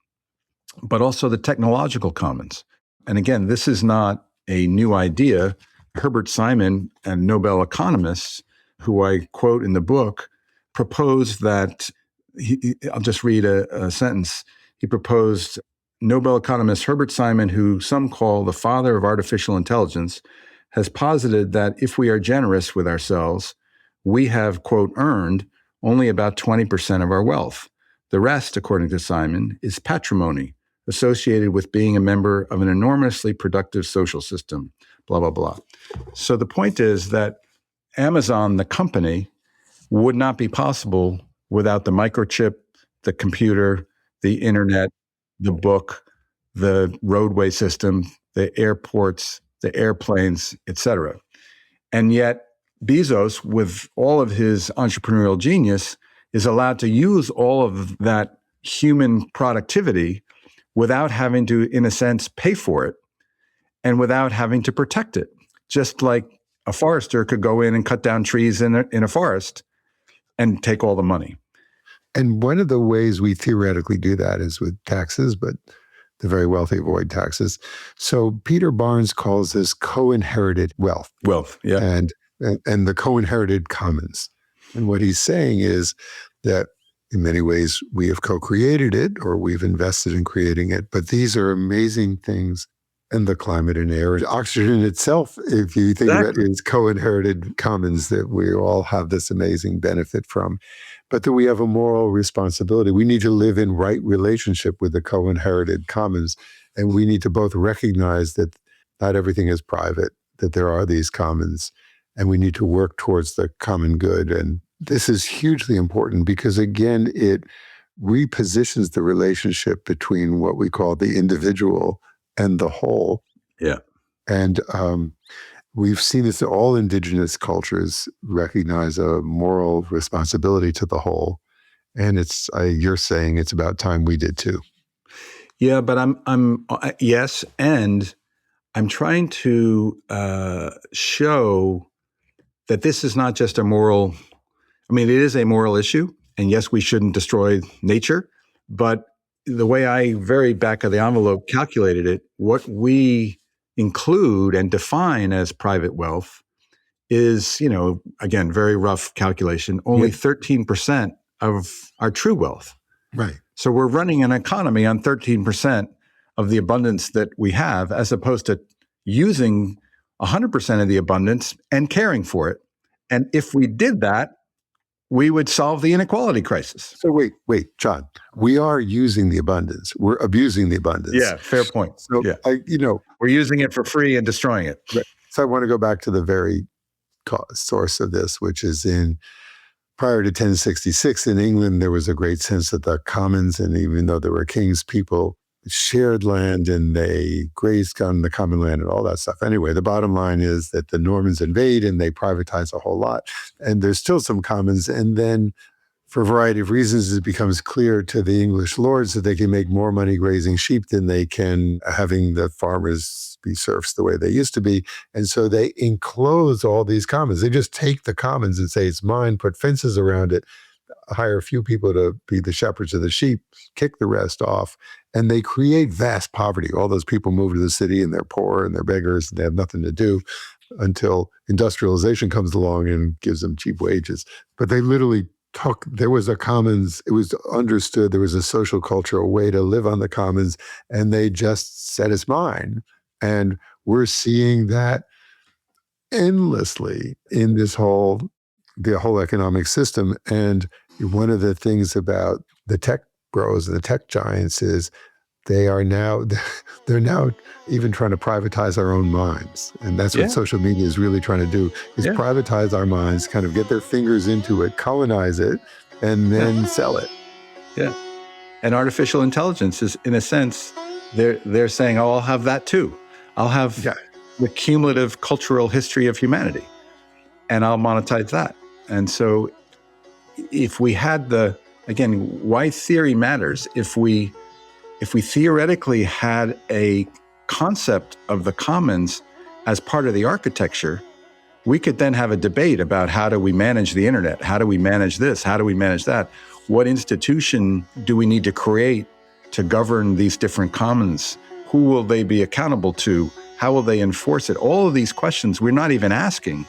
but also the technological commons. And again, this is not a new idea. Herbert Simon, a Nobel economist, who I quote in the book, proposed that, I'll just read a sentence. He proposed, Nobel economist Herbert Simon, who some call the father of artificial intelligence, has posited that if we are generous with ourselves, we have, quote, earned only about 20% of our wealth. The rest, according to Simon, is patrimony associated with being a member of an enormously productive social system, blah, blah, blah. So the point is that Amazon, the company, would not be possible without the microchip, the computer, the internet, the book, the roadway system, the airports, the airplanes, et cetera. And yet Bezos, with all of his entrepreneurial genius, is allowed to use all of that human productivity without having to, in a sense, pay for it and without having to protect it. Just like a forester could go in and cut down trees in a forest and take all the money. And one of the ways we theoretically do that is with taxes, but the very wealthy avoid taxes. So Peter Barnes calls this co-inherited wealth. Wealth, yeah. And the co-inherited commons. And what he's saying is that in many ways we have co-created it or we've invested in creating it, but these are amazing things. And the climate and air, oxygen itself, if you think of it, is co-inherited commons that we all have this amazing benefit from. But that we have a moral responsibility. We need to live in right relationship with the co-inherited commons. And we need to both recognize that not everything is private, that there are these commons, and we need to work towards the common good. And this is hugely important because, again, it repositions the relationship between what we call the individual and the whole. Yeah. And we've seen this in all indigenous cultures recognize a moral responsibility to the whole. And you're saying it's about time we did too. Yeah, but yes. And I'm trying to show that this is not just a moral, it is a moral issue. And yes, we shouldn't destroy nature, but the way I very back of the envelope calculated it, what we include and define as private wealth is, again, very rough calculation, only 13% of our true wealth. Right. So we're running an economy on 13% of the abundance that we have, as opposed to using 100% of the abundance and caring for it. And if we did that, we would solve the inequality crisis. So wait, John, we are using the abundance. We're abusing the abundance. Yeah, fair point. So, yeah. We're using it for free and destroying it. Right. So I want to go back to the very source of this, which is prior to 1066 in England, there was a great sense that the commons, and even though there were kings, people shared land and they grazed on the common land and all that stuff. Anyway, the bottom line is that the Normans invade and they privatize a whole lot. And there's still some commons. And then for a variety of reasons, it becomes clear to the English lords that they can make more money grazing sheep than they can having the farmers be serfs the way they used to be. And so they enclose all these commons. They just take the commons and say, it's mine, put fences around it, hire a few people to be the shepherds of the sheep, kick the rest off, and they create vast poverty. All those people move to the city and they're poor and they're beggars and they have nothing to do until industrialization comes along and gives them cheap wages. But they literally there was a commons, it was understood there was a social cultural way to live on the commons, and they just said it's mine. And we're seeing that endlessly in the whole economic system. And one of the things about the tech bros and the tech giants is they're now even trying to privatize our own minds. And that's what social media is really trying to do, is privatize our minds, kind of get their fingers into it, colonize it, and then sell it. Yeah. And artificial intelligence is, in a sense, they're saying, oh, I'll have that too. I'll have the cumulative cultural history of humanity, and I'll monetize that. And so if we had again, why theory matters, if we if we theoretically had a concept of the commons as part of the architecture, we could then have a debate about how do we manage the internet? How do we manage this? How do we manage that? What institution do we need to create to govern these different commons? Who will they be accountable to? How will they enforce it? All of these questions we're not even asking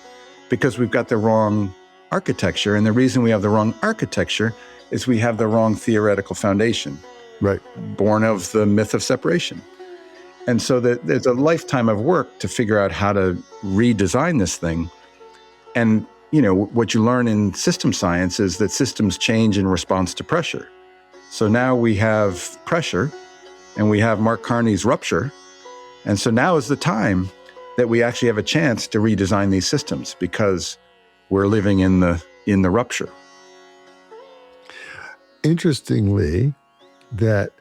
because we've got the wrong architecture. And the reason we have the wrong architecture is we have the wrong theoretical foundation. Right. Born of the myth of separation. And so there's a lifetime of work to figure out how to redesign this thing. And, what you learn in system science is that systems change in response to pressure. So now we have pressure and we have Mark Carney's rupture. And so now is the time that we actually have a chance to redesign these systems because we're living in the rupture. Interestingly, that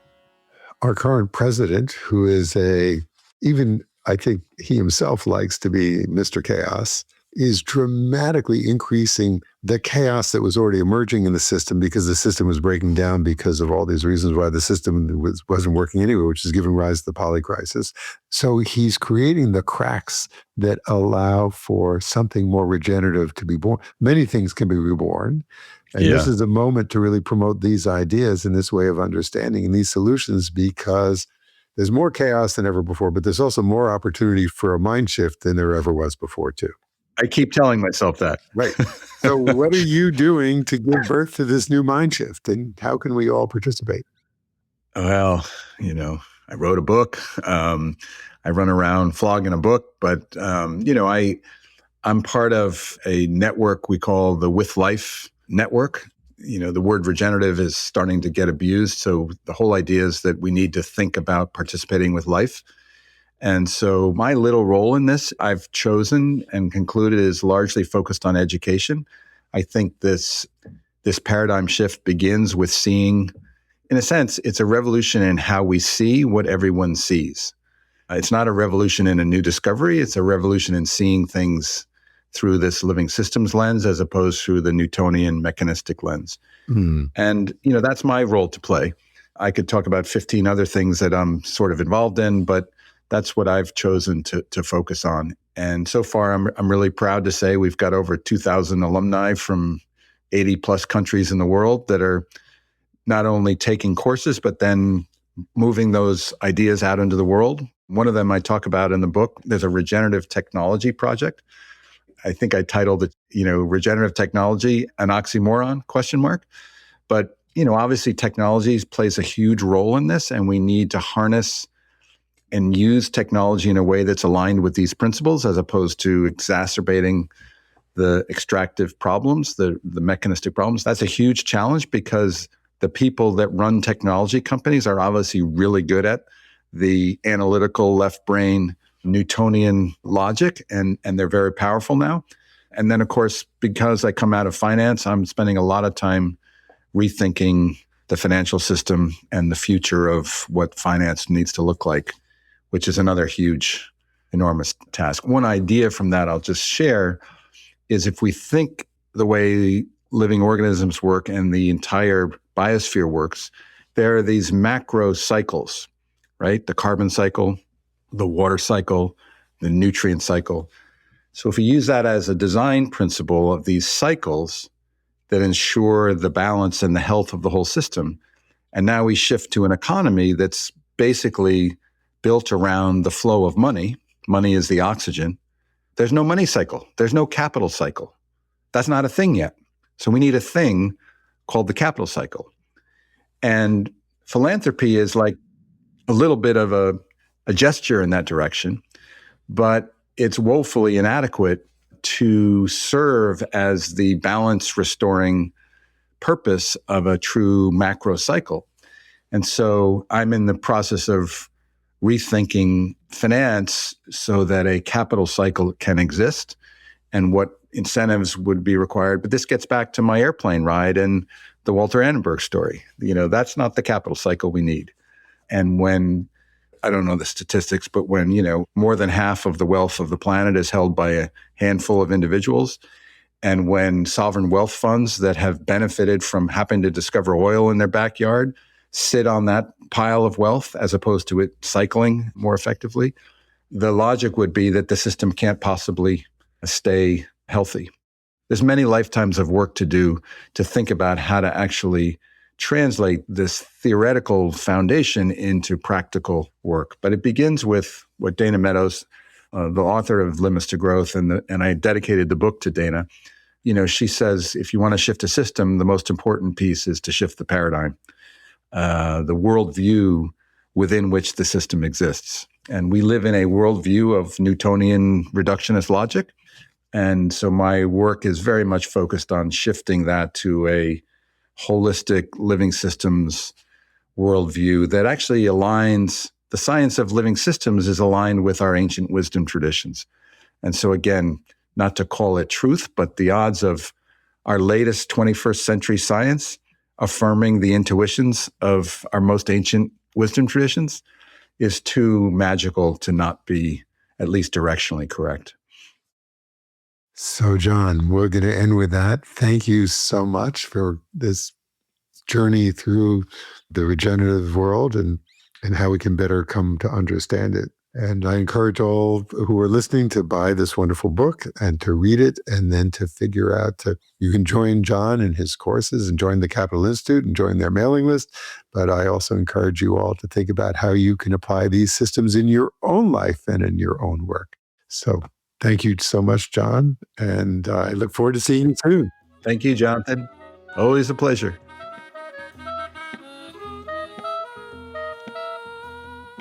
our current president, who is even I think he himself likes to be Mr. Chaos, is dramatically increasing the chaos that was already emerging in the system because the system was breaking down because of all these reasons why the system wasn't working anyway, which is giving rise to the polycrisis. So he's creating the cracks that allow for something more regenerative to be born. Many things can be reborn. And this is a moment to really promote these ideas and this way of understanding and these solutions because there's more chaos than ever before, but there's also more opportunity for a mind shift than there ever was before, too. I keep telling myself that. Right. So what are you doing to give birth to this new mind shift and how can we all participate? Well, I wrote a book. I run around flogging a book, but, I'm part of a network we call the With Life Network. The word regenerative is starting to get abused. So the whole idea is that we need to think about participating with life. And so my little role in this, I've chosen and concluded is largely focused on education. I think this paradigm shift begins with seeing, in a sense, it's a revolution in how we see what everyone sees. It's not a revolution in a new discovery. It's a revolution in seeing things through this living systems lens as opposed to the Newtonian mechanistic lens. Mm. And, that's my role to play. I could talk about 15 other things that I'm sort of involved in, but that's what I've chosen to focus on. And so far, I'm really proud to say we've got over 2,000 alumni from 80 plus countries in the world that are not only taking courses, but then moving those ideas out into the world. One of them I talk about in the book, there's a regenerative technology project. I think I titled it, regenerative technology, an oxymoron, ? But, obviously technology plays a huge role in this, and we need to harness and use technology in a way that's aligned with these principles as opposed to exacerbating the extractive problems, the mechanistic problems. That's a huge challenge because the people that run technology companies are obviously really good at the analytical left brain Newtonian logic, and they're very powerful now. And then, of course, because I come out of finance, I'm spending a lot of time rethinking the financial system and the future of what finance needs to look like, which is another huge, enormous task. One idea from that I'll just share is if we think the way living organisms work and the entire biosphere works, there are these macro cycles, right? The carbon cycle, the water cycle, the nutrient cycle. So if we use that as a design principle of these cycles that ensure the balance and the health of the whole system, and now we shift to an economy that's basically built around the flow of money. Money is the oxygen. There's no money cycle. There's no capital cycle. That's not a thing yet. So we need a thing called the capital cycle. And philanthropy is like a little bit of a gesture in that direction, but it's woefully inadequate to serve as the balance restoring purpose of a true macro cycle. And so I'm in the process of rethinking finance so that a capital cycle can exist and what incentives would be required. But this gets back to my airplane ride and the Walter Annenberg story. That's not the capital cycle we need. And when, I don't know the statistics, but when, more than half of the wealth of the planet is held by a handful of individuals, and when sovereign wealth funds that have benefited from happening to discover oil in their backyard sit on that pile of wealth as opposed to it cycling more effectively, the logic would be that the system can't possibly stay healthy. There's many lifetimes of work to do to think about how to actually translate this theoretical foundation into practical work. But it begins with what Dana Meadows, the author of Limits to Growth, and I dedicated the book to Dana. She says, if you want to shift a system, the most important piece is to shift the paradigm, the worldview within which the system exists. And we live in a worldview of Newtonian reductionist logic. And so my work is very much focused on shifting that to a holistic living systems worldview that actually aligns, the science of living systems is aligned with our ancient wisdom traditions. And so again, not to call it truth, but the odds of our latest 21st century science affirming the intuitions of our most ancient wisdom traditions is too magical to not be at least directionally correct. So, John, we're going to end with that. Thank you so much for this journey through the regenerative world and how we can better come to understand it. And I encourage all who are listening to buy this wonderful book and to read it, and then to figure out you can join John in his courses and join the Capital Institute and join their mailing list. But I also encourage you all to think about how you can apply these systems in your own life and in your own work. So thank you so much, John. And I look forward to seeing you soon. Thank you, Jonathan. Always a pleasure.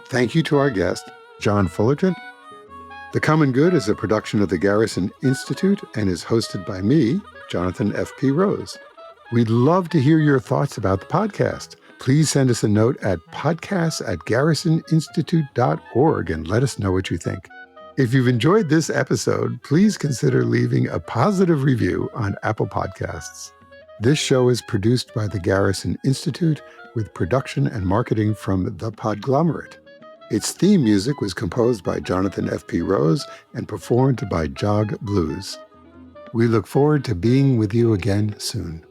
Thank you to our guest, John Fullerton. The Common Good is a production of the Garrison Institute and is hosted by me, Jonathan F.P. Rose. We'd love to hear your thoughts about the podcast. Please send us a note at podcasts@garrisoninstitute.org and let us know what you think. If you've enjoyed this episode, please consider leaving a positive review on Apple Podcasts. This show is produced by the Garrison Institute with production and marketing from The Podglomerate. Its theme music was composed by Jonathan F.P. Rose and performed by Jog Blues. We look forward to being with you again soon.